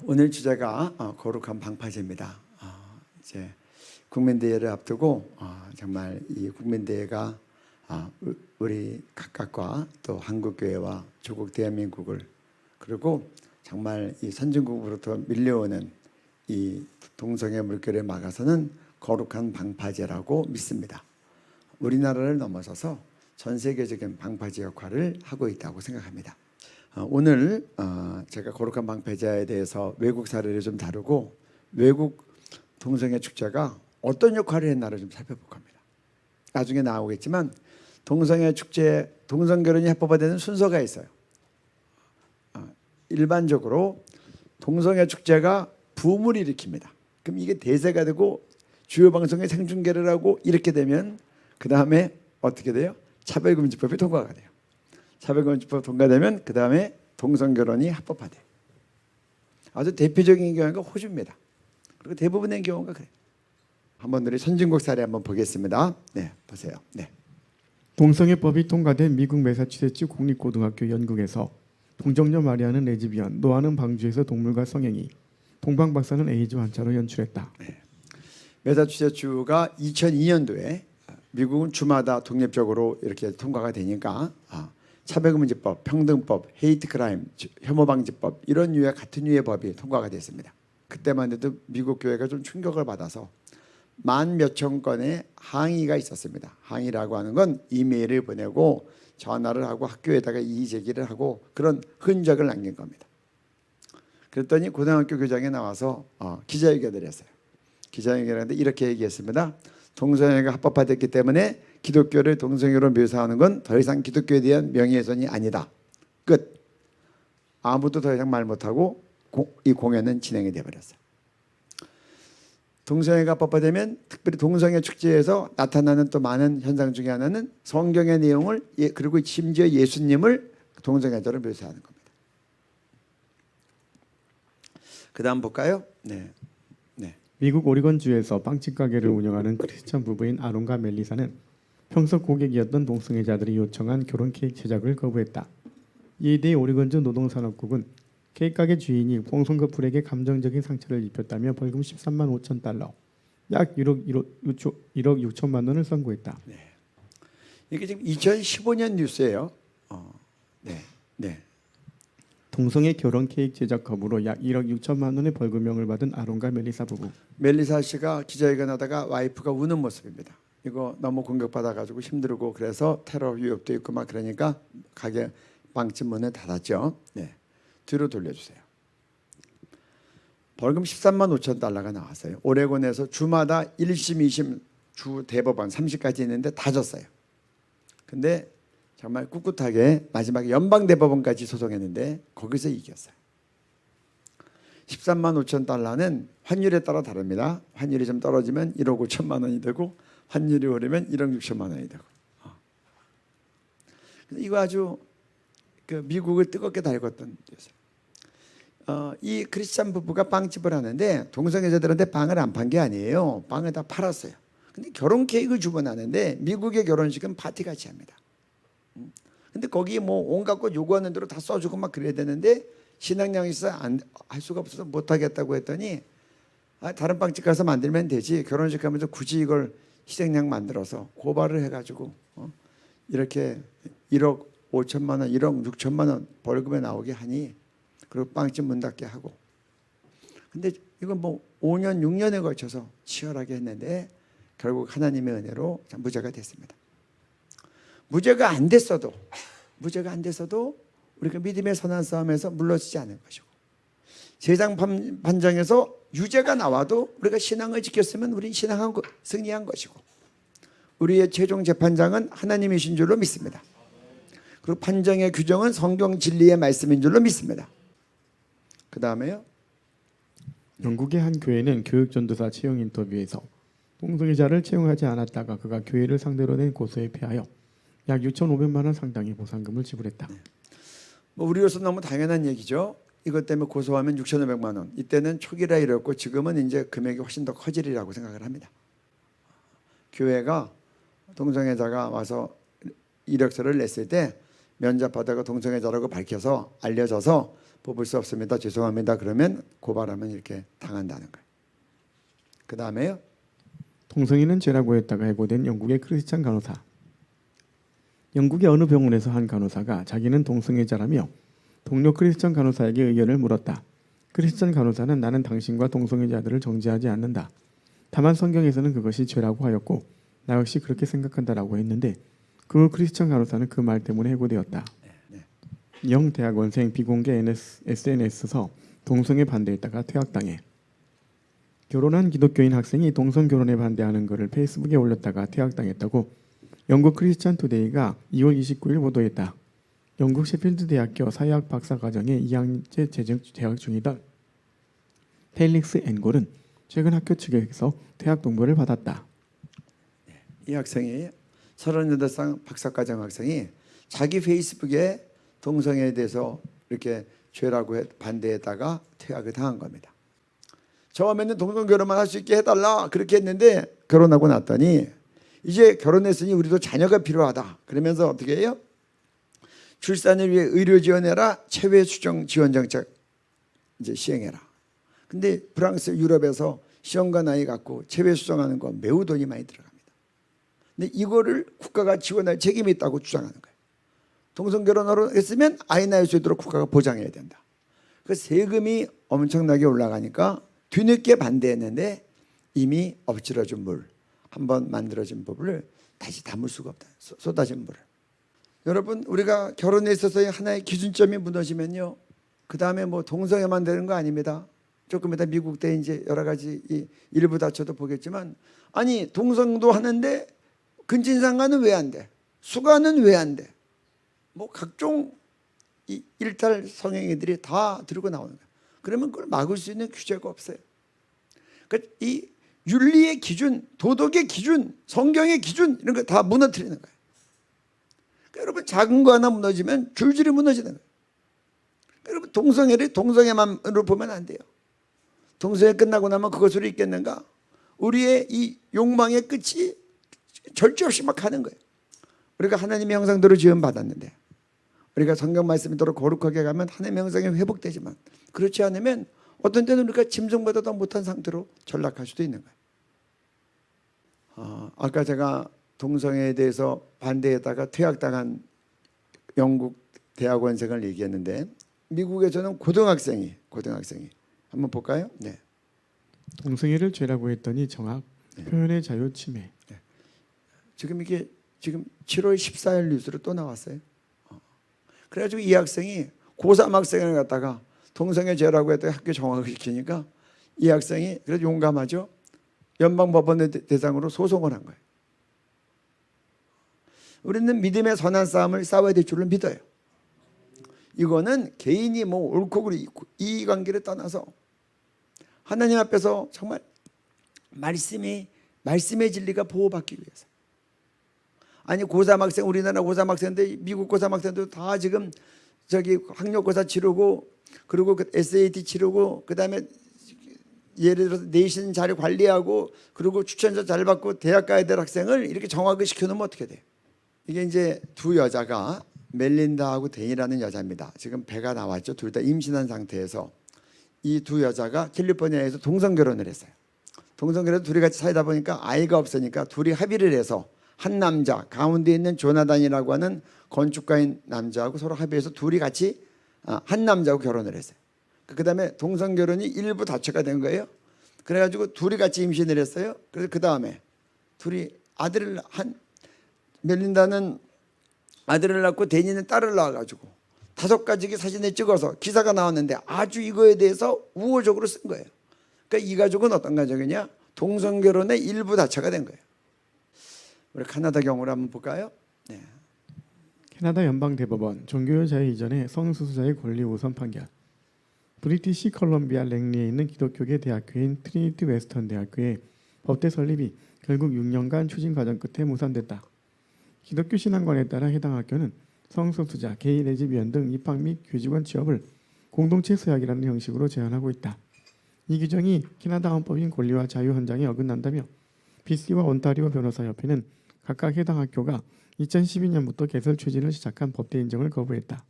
오늘 주제가 거룩한 방파제입니다. 이제 국민대회를 앞두고 정말 이 국민대회가 우리 각각과 또 한국교회와 조국 대한민국을 그리고 정말 이 선진국으로부터 밀려오는 이 동성애 물결을 막아서는 거룩한 방파제라고 믿습니다. 우리나라를 넘어서서 전 세계적인 방파제 역할을 하고 있다고 생각합니다. 오늘 제가 거룩한 방파제에 대해서 외국 사례를 좀 다루고 외국 동성애 축제가 어떤 역할을 했나를 좀 살펴볼 겁니다. 나중에 나오겠지만 동성애 축제, 동성결혼이 합법화되는 순서가 있어요. 일반적으로 동성애 축제가 붐을 일으킵니다. 그럼 이게 대세가 되고 주요 방송에 생중계를 하고 이렇게 되면 그 다음에 어떻게 돼요? 차별금지법이 통과가 돼요. 차별금지법 통과되면 그 다음에 동성결혼이 합법화돼요. 아주 대표적인 경우가 호주입니다. 그리고 대부분의 경우가 그래요. 한번 우리 선진국 사례 한번 보겠습니다. 네, 보세요. 네. 동성애법이 통과된 미국 매사추세츠 국립고등학교 연극에서 동정녀 마리아는 레즈비언, 노아는 방주에서 동물과 성행위, 동방 박사는 에이즈 환자로 연출했다. 네. 매사추세츠가 2002년도에 미국은 주마다 독립적으로 이렇게 통과가 되니까 차별금지법, 평등법, 헤이트 크라임, 혐오방지법 이런 류의 같은 류의 법이 통과가 됐습니다. 그때만 해도 미국 교회가 좀 충격을 받아서 만 몇천 건의 항의가 있었습니다. 항의라고 하는 건 이메일을 보내고 전화를 하고 학교에다가 이의 제기를 하고 그런 흔적을 남긴 겁니다. 그랬더니 고등학교 교장이 나와서 기자회견을 했어요. 기자회견을 했는데 이렇게 얘기했습니다. 동성애가 합법화됐기 때문에 기독교를 동성애로 묘사하는 건 더 이상 기독교에 대한 명예훼손이 아니다. 끝. 아무도 더 이상 말 못하고 이 공연은 진행이 되어버렸어요. 동성애가 합법화되면 특별히 동성애 축제에서 나타나는 또 많은 현상 중에 하나는 성경의 내용을 그리고 심지어 예수님을 동성애자로 묘사하는 겁니다. 그 다음 볼까요? 네. 미국 오리건주에서 빵집 가게를 운영하는 크리스천 부부인 아론과 멜리사는 평소 고객이었던 동성애자들이 요청한 결혼 케이크 제작을 거부했다. 이에 대해 오리건주 노동산업국은 케이크 가게 주인이 동성 커플에게 감정적인 상처를 입혔다며 벌금 13만 5천 달러, 약 1억 6천만 원을 선고했다. 네. 이게 지금 2015년 뉴스예요. 네. 동성애 결혼 케이크 제작 거부로 약 1억 6천만 원의 벌금형을 받은 아론과 멜리사 부부. 멜리사 씨가 기자회견하다가 와이프가 우는 모습입니다. 이거 너무 공격받아가지고 힘들고 그래서 테러 위협도 있고 막 그러니까 가게 빵집 문을 닫았죠. 네. 뒤로 돌려주세요. 벌금 13만 5천 달러가 나왔어요. 오레곤에서 주마다 1심, 2심 주 대법원 30까지 있는데 다 졌어요. 근데 정말 꿋꿋하게 마지막에 연방대법원까지 소송했는데 거기서 이겼어요. 13만 5천 달러는 환율에 따라 다릅니다. 환율이 좀 떨어지면 1억 5천만 원이 되고 환율이 오르면 1억 6천만 원이 되고. 이거 아주 미국을 뜨겁게 달궜던 뉴스예요. 이 크리스찬 부부가 빵집을 하는데 동성애자들한테 빵을 안 판 게 아니에요. 빵을 다 팔았어요. 근데 결혼 케이크를 주문하는데 미국의 결혼식은 파티같이 합니다. 근데 거기 뭐 온갖 것 요구하는 대로 다 써주고 막 그래야 되는데 신앙량이 있어 할 수가 없어서 못하겠다고 했더니 다른 빵집 가서 만들면 되지 결혼식 하면서 굳이 이걸 희생양 만들어서 고발을 해가지고 이렇게 1억 5천만 원, 1억 6천만 원 벌금에 나오게 하니 그리고 빵집 문 닫게 하고 근데 이건 뭐 5년 6년에 걸쳐서 치열하게 했는데 결국 하나님의 은혜로 무죄가 됐습니다. 무죄가 안 됐어도 우리가 믿음의 선한 싸움에서 물러지지 않을 것이고 세상 판정에서 유죄가 나와도 우리가 신앙을 지켰으면 우리는 승리한 것이고 우리의 최종 재판장은 하나님이신 줄로 믿습니다. 그리고 판정의 규정은 성경 진리의 말씀인 줄로 믿습니다. 그 다음에요. 영국의 한 교회는 교육전도사 채용 인터뷰에서 동성애자를 채용하지 않았다가 그가 교회를 상대로 낸 고소에 패하여 약 6,500만 원 상당의 보상금을 지불했다. 뭐 우리로서 너무 당연한 얘기죠. 이것 때문에 고소하면 6,500만 원. 이때는 초기라 이랬고 지금은 이제 금액이 훨씬 더 커지리라고 생각을 합니다. 교회가 동성애자가 와서 이력서를 냈을 때 면접하다가 동성애자라고 밝혀서 알려져서 뽑을 수 없습니다. 죄송합니다. 그러면 고발하면 이렇게 당한다는 거예요. 그 다음에요. 동성애는 죄라고 했다가 해고된 영국의 크리스찬 간호사. 영국의 어느 병원에서 한 간호사가 자기는 동성애자라며 동료 크리스찬 간호사에게 의견을 물었다. 크리스찬 간호사는 나는 당신과 동성애자들을 정죄하지 않는다. 다만 성경에서는 그것이 죄라고 하였고 나 역시 그렇게 생각한다라고 했는데 그 크리스찬 간호사는 그 말 때문에 해고되었다. 영 대학원생 비공개 SNS에서 동성애 반대했다가 퇴학당해. 결혼한 기독교인 학생이 동성 결혼에 반대하는 것을 페이스북에 올렸다가 퇴학당했다고 영국 크리스찬 투데이가 2월 29일 보도했다. 영국 셰필드 대학교 사회학 박사과정에 2학년째 재학 중이던 펠릭스 앵골은 최근 학교 측에서 퇴학 통보를 받았다. 이 학생이 38살 박사과정 학생이 자기 페이스북에 동성애에 대해서 이렇게 죄라고 반대했다가 퇴학을 당한 겁니다. 처음에는 동성 결혼만 할 수 있게 해달라 그렇게 했는데 결혼하고 났더니 이제 결혼했으니 우리도 자녀가 필요하다 그러면서 어떻게 해요? 출산을 위해 의료 지원해라, 체외 수정 지원 정책 이제 시행해라. 근데 프랑스, 유럽에서 시험관 아이 갖고 체외 수정하는 거 매우 돈이 많이 들어갑니다. 근데 이거를 국가가 지원할 책임이 있다고 주장하는 거예요. 동성 결혼을 했으면 아이 낳을 수 있도록 국가가 보장해야 된다. 그 세금이 엄청나게 올라가니까 뒤늦게 반대했는데 이미 엎질러진 물, 한번 만들어진 법을 다시 담을 수가 없다. 쏟아진 물을. 여러분 우리가 결혼에 있어서의 하나의 기준점이 무너지면요, 그 다음에 뭐 동성애만 되는 거 아닙니다. 조금 이따 미국 때 이제 여러 가지 일부 다쳐도 보겠지만, 아니 동성도 하는데 근친상간은 왜 안 돼? 수간은 왜 안 돼? 뭐 각종 이 일탈 성행위들이 다 들고 나오는 거예요. 그러면 그걸 막을 수 있는 규제가 없어요. 그러니까 이 윤리의 기준, 도덕의 기준, 성경의 기준 이런 거 다 무너뜨리는 거예요. 그러니까 여러분 작은 거 하나 무너지면 줄줄이 무너지는 거예요. 그러니까 여러분 동성애를 동성애만으로 보면 안 돼요. 동성애 끝나고 나면 그것으로 있겠는가? 우리의 이 욕망의 끝이 절제 없이 막 가는 거예요. 우리가 하나님의 형상대로 지음 받았는데 우리가 성경 말씀대로 거룩하게 가면 하나님의 형상이 회복되지만 그렇지 않으면 어떤 때는 우리가 짐승보다도 못한 상태로 전락할 수도 있는 거예요. 아까 제가 동성애에 대해서 반대했다가 퇴학당한 영국 대학원생을 얘기했는데 미국에서는 고등학생이 한번 볼까요? 네. 동성애를 죄라고 했더니 정학, 표현의 자유 침해. 지금 이게 지금 7월 14일 뉴스로 또 나왔어요. 그래가지고 이 학생이 고3 학생을 갖다가 동성애 죄라고 해도 학교 정학을 시키니까 이 학생이 그래도 용감하죠. 연방법원의 대상으로 소송을 한 거예요. 우리는 믿음의 선한 싸움을 싸워야 될 줄을 믿어요. 이거는 개인이 뭐 옳고 그르고 이 관계를 떠나서 하나님 앞에서 정말 말씀의 진리가 보호받기 위해서. 아니 고3 학생, 우리나라 고3 학생인데 미국 고3 학생도 다 지금 저기 학력고사 치르고 그리고 그 SAT 치르고 그다음에 예를 들어서 내신 잘 관리하고 그리고 추천서 잘 받고 대학 가야 될 학생을 이렇게 정학을 시켜놓으면 어떻게 돼요? 이게 이제 두 여자가 멜린다하고 데니라는 여자입니다. 지금 배가 나왔죠. 둘 다 임신한 상태에서 이 두 여자가 캘리포니아에서 동성 결혼을 했어요. 동성 결혼 둘이 같이 살다 보니까 아이가 없으니까 둘이 합의를 해서 한 남자 가운데 있는 조나단이라고 하는 건축가인 남자하고 서로 합의해서 둘이 같이 한 남자하고 결혼을 했어요. 그 다음에 동성 결혼이 일부 다처가 된 거예요. 그래가지고 둘이 같이 임신을 했어요. 그래서 그 다음에 둘이 아들을 멜린다는 아들을 낳고 데니는 딸을 낳아가지고 5가지 사진을 찍어서 기사가 나왔는데 아주 이거에 대해서 우호적으로 쓴 거예요. 그러니까 이 가족은 어떤 가족이냐? 동성 결혼의 일부 다처가 된 거예요. 우리 카나다 경우를 한번 볼까요? 네. 캐나다 연방대법원 종교 자유 이전의 성소수자의 권리 우선 판결. 브리티시 컬럼비아 랭리에 있는 기독교계 대학교인 트리니티 웨스턴 대학교의 법대 설립이 결국 6년간 추진 과정 끝에 무산됐다. 기독교 신앙관에 따라 해당 학교는 성소수자, 게이 레즈비언 등 입학 및 교직원 취업을 공동체 서약이라는 형식으로 제한하고 있다. 이 규정이 캐나다 헌법인 권리와 자유 헌장에 어긋난다며 BC와 온타리오 변호사협회는 각각 해당 학교가 2012년부터 개설 추진을 시작한 법대 인정을 거부했다.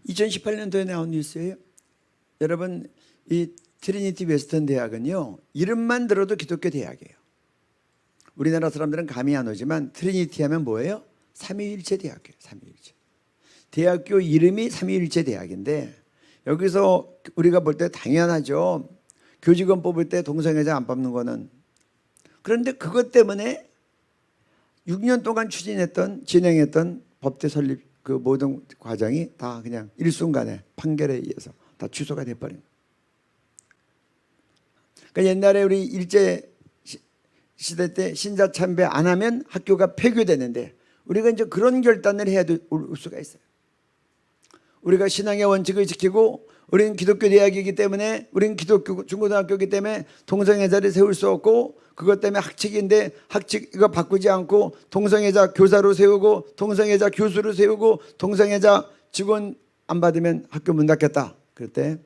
2018년도에 나온 뉴스예요. 여러분, 이 트리니티 웨스턴 대학은요, 이름만 들어도 기독교 대학이에요. 우리나라 사람들은 감이 안 오지만 트리니티 하면 뭐예요? 삼위일체 대학이에요. 삼위일체. 대학교 이름이 삼위일체 대학인데, 여기서 우리가 볼 때 당연하죠. 교직원 뽑을 때 동성애자 안 뽑는 거는. 그런데 그것 때문에 6년 동안 진행했던 법대 설립 그 모든 과정이 다 그냥 일순간에 판결에 의해서 다 취소가 돼버린 거예요. 그러니까 옛날에 우리 일제 시대 때 신자 참배 안 하면 학교가 폐교되는데, 우리가 이제 그런 결단을 해야 올 수가 있어요. 우리가 신앙의 원칙을 지키고, 우리는 기독교 대학이기 때문에, 우리는 기독교 중고등학교이기 때문에 동성애자를 세울 수 없고, 그것 때문에 학칙인데 학칙 이거 바꾸지 않고 동성애자 교사로 세우고, 동성애자 교수로 세우고, 동성애자 직원 안 받으면 학교 문 닫겠다. 그럴 때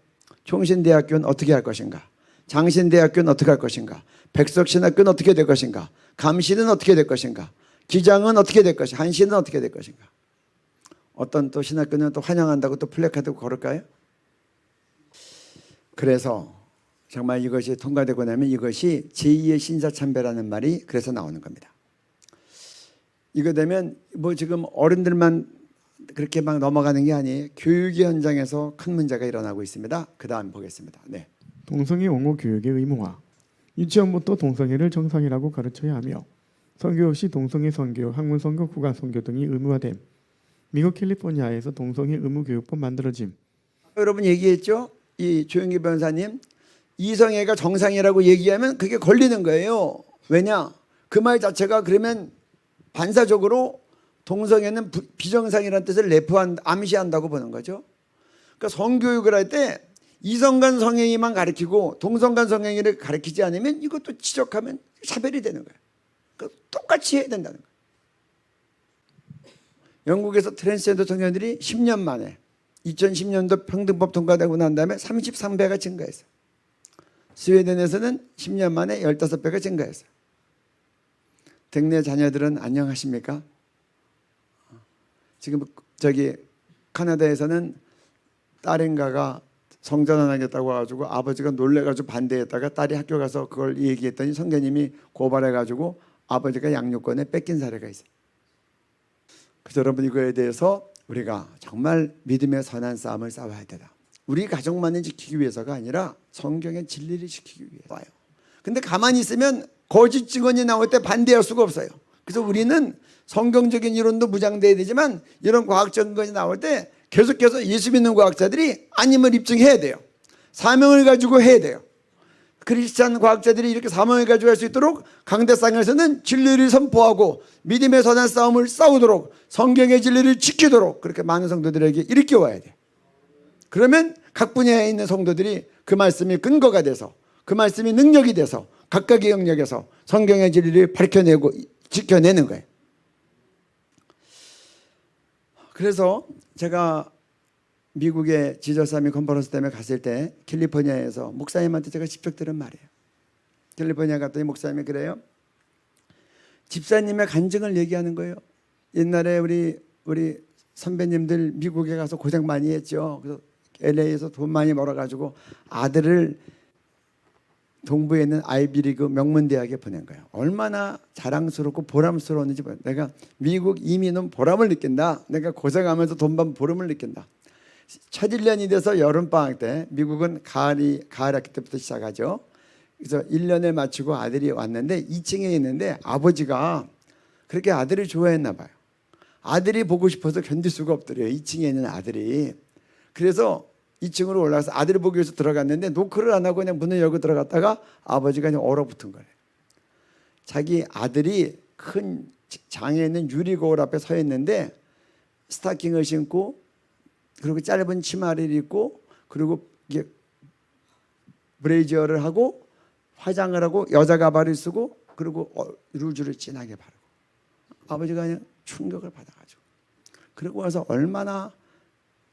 총신대학교는 어떻게 할 것인가? 장신대학교는 어떻게 할 것인가? 백석신학교는 어떻게 될 것인가? 감시는 어떻게 될 것인가? 기장은 어떻게 될 것인가? 한시는 어떻게 될 것인가? 어떤 또 신학교는 또 환영한다고 또 플래카드 걸을까요? 그래서 정말 이것이 통과되고 나면 이것이 제2의 신사참배라는 말이 그래서 나오는 겁니다. 이거 되면 뭐 지금 어른들만 그렇게 막 넘어가는 게 아니에요. 교육의 현장에서 큰 문제가 일어나고 있습니다. 그 다음 보겠습니다. 네. 동성애 옹호 교육의 의무화. 유치원부터 동성애를 정상이라고 가르쳐야 하며 선교 없이 동성애 선교, 학문 선교, 국가 선교 등이 의무화됨. 미국 캘리포니아에서 동성애 의무 교육법 만들어짐. 여러분 얘기했죠? 이 조영기 변호사님, 이성애가 정상이라고 얘기하면 그게 걸리는 거예요. 왜냐? 그 말 자체가 그러면 반사적으로 동성애는 비정상이라는 뜻을 암시한다고 보는 거죠. 그러니까 성교육을 할 때 이성간 성행위만 가르치고 동성간 성행위를 가르치지 않으면 이것도 지적하면 차별이 되는 거예요. 그러니까 똑같이 해야 된다는 거예요. 영국에서 트랜스젠더 청년들이 10년 만에 2010년도 평등법 통과되고 난 다음에 33배가 증가했어요. 스웨덴에서는 10년 만에 15배가 증가했어요. 댁내 자녀들은 안녕하십니까? 지금 저기 카나다에서는 딸인가가 성전 안 하겠다고 해가지고 아버지가 놀래가지고 반대했다가 딸이 학교 가서 그걸 얘기했더니 선교님이 고발해가지고 아버지가 양육권에 뺏긴 사례가 있어요. 그래서 여러분 이거에 대해서 우리가 정말 믿음의 선한 싸움을 싸워야 되다. 우리 가족만을 지키기 위해서가 아니라 성경의 진리를 지키기 위해 와요. 근데 가만히 있으면 거짓 증언이 나올 때 반대할 수가 없어요. 그래서 우리는 성경적인 이론도 무장돼야 되지만 이런 과학적인 것이 나올 때 계속해서 예수 믿는 과학자들이 아님을 입증해야 돼요. 사명을 가지고 해야 돼요. 크리스찬 과학자들이 이렇게 사명을 가지고 할 수 있도록 강대상에서는 진리를 선포하고 믿음의 선한 싸움을 싸우도록 성경의 진리를 지키도록 그렇게 많은 성도들에게 일깨워야 돼요. 그러면 각 분야에 있는 성도들이 그 말씀이 근거가 돼서 그 말씀이 능력이 돼서 각각의 영역에서 성경의 진리를 밝혀내고 지켜내는 거예요. 그래서 제가 미국의 지저사미 컨퍼런스 때문에 갔을 때 캘리포니아에서 목사님한테 제가 직접 들은 말이에요. 캘리포니아 갔더니 목사님이 그래요. 집사님의 간증을 얘기하는 거예요. 옛날에 우리 선배님들 미국에 가서 고생 많이 했죠. 그래서 LA에서 돈 많이 벌어가지고 아들을 동부에 있는 아이비리그 명문대학에 보낸 거예요. 얼마나 자랑스럽고 보람스러웠는지 내가 미국 이민 온 보람을 느낀다. 내가 고생하면서 돈 번 보람을 느낀다. 첫 1년이 돼서 여름방학 때 미국은 가을 학기 때부터 시작하죠. 그래서 1년을 마치고 아들이 왔는데 2층에 있는데 아버지가 그렇게 아들을 좋아했나 봐요. 아들이 보고 싶어서 견딜 수가 없더래요. 2층에 있는 아들이. 그래서 2층으로 올라가서 아들을 보기 위해서 들어갔는데 노크를 안 하고 그냥 문을 열고 들어갔다가 아버지가 그냥 얼어붙은 거예요. 자기 아들이 큰 장에 있는 유리 거울 앞에 서 있는데 스타킹을 신고 그리고 짧은 치마를 입고 그리고 이게 브레이저를 하고 화장을 하고 여자 가발을 쓰고 그리고 루즈를 진하게 바르고 아버지가 그냥 충격을 받아가지고 그러고 와서 얼마나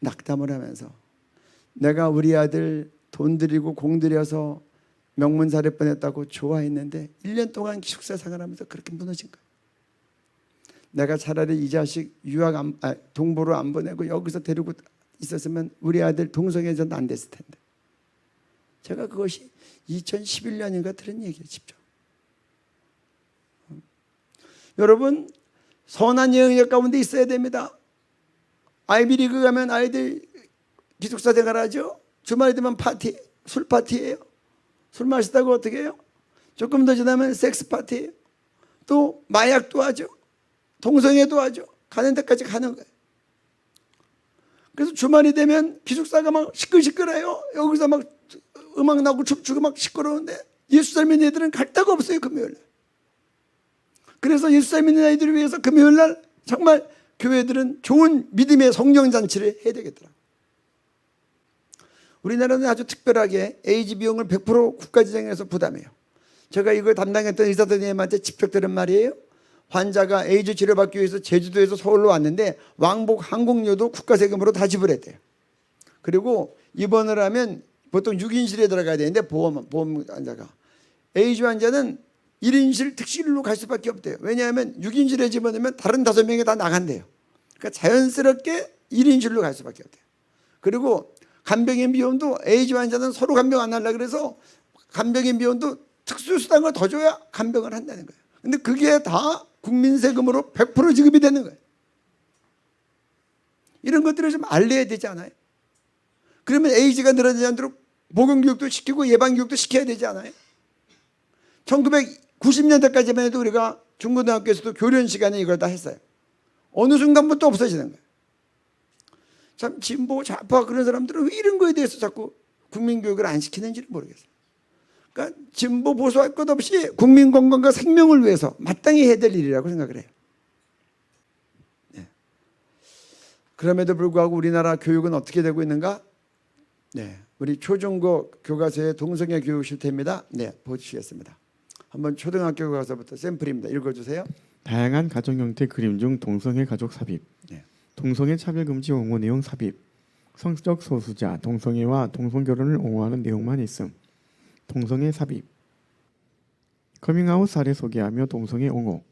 낙담을 하면서 내가 우리 아들 돈 들이고 공 들여서 명문사를 뻔했다고 좋아했는데 1년 동안 기숙사 생활하면서 그렇게 무너진 거예요. 내가 차라리 이 자식 유학 동부로 안 보내고 여기서 데리고 있었으면 우리 아들 동성애자도 안 됐을 텐데. 제가 그것이 2011년인가 들은 얘기예요. 직접. 여러분, 선한 영역 가운데 있어야 됩니다. 아이비리그 가면 아이들 기숙사 생활하죠. 주말에 되면 파티, 술 파티예요. 술 마시다가 어떻게 해요? 조금 더 지나면 섹스 파티예요. 또 마약도 하죠. 동성애도 하죠. 가는 데까지 가는 거예요. 그래서 주말이 되면 기숙사가 막 시끌시끌해요. 여기서 막 음악 나고 춤추고 막 시끄러운데 예수 잘 믿는 애들은 갈 데가 없어요. 금요일날. 그래서 예수 잘 믿는 아이들을 위해서 금요일날 정말 교회들은 좋은 믿음의 성령잔치를 해야 되겠더라. 우리나라는 아주 특별하게 에이즈 비용을 100% 국가재정에서 부담해요. 제가 이걸 담당했던 의사 선생님한테 직접 들은 말이에요. 환자가 에이즈 치료받기 위해서 제주도에서 서울로 왔는데 왕복 항공료도 국가 세금으로 다 지불했대요. 그리고 입원을 하면 보통 6인실에 들어가야 되는데 보험 환자가 에이즈 환자는 1인실 특실로 갈 수밖에 없대요. 왜냐하면 6인실에 집어넣으면 다른 5명이 다 나간대요. 그러니까 자연스럽게 1인실로 갈 수밖에 없대요. 그리고 간병인 비용도 에이즈 환자는 서로 간병 안 하려고 그래서 간병인 비용도 특수수당을 더 줘야 간병을 한다는 거예요. 근데 그게 다 국민 세금으로 100% 지급이 되는 거예요. 이런 것들을 좀 알려야 되지 않아요? 그러면 에이즈가 늘어나지 않도록 보건교육도 시키고 예방교육도 시켜야 되지 않아요? 1990년대까지만 해도 우리가 중고등학교에서도 교련 시간에 이걸 다 했어요. 어느 순간부터 없어지는 거예요. 참 진보 좌파 그런 사람들은 왜 이런 거에 대해서 자꾸 국민교육을 안 시키는지를 모르겠어요. 그러니까 진보 보수할 것 없이 국민 건강과 생명을 위해서 마땅히 해야 될 일이라고 생각을 해요. 네. 그럼에도 불구하고 우리나라 교육은 어떻게 되고 있는가? 네, 우리 초중고 교과서의 동성애 교육 실태입니다. 네, 보시겠습니다. 한번 초등학교 교과서부터 샘플입니다. 읽어주세요. 다양한 가정 형태 그림 중 동성애 가족 삽입, 네. 동성애 차별 금지 옹호 내용 삽입, 성적 소수자 동성애와 동성결혼을 옹호하는 내용만 있음, 동성애 삽입, 커밍아웃 사례 소개하며 동성애 옹호,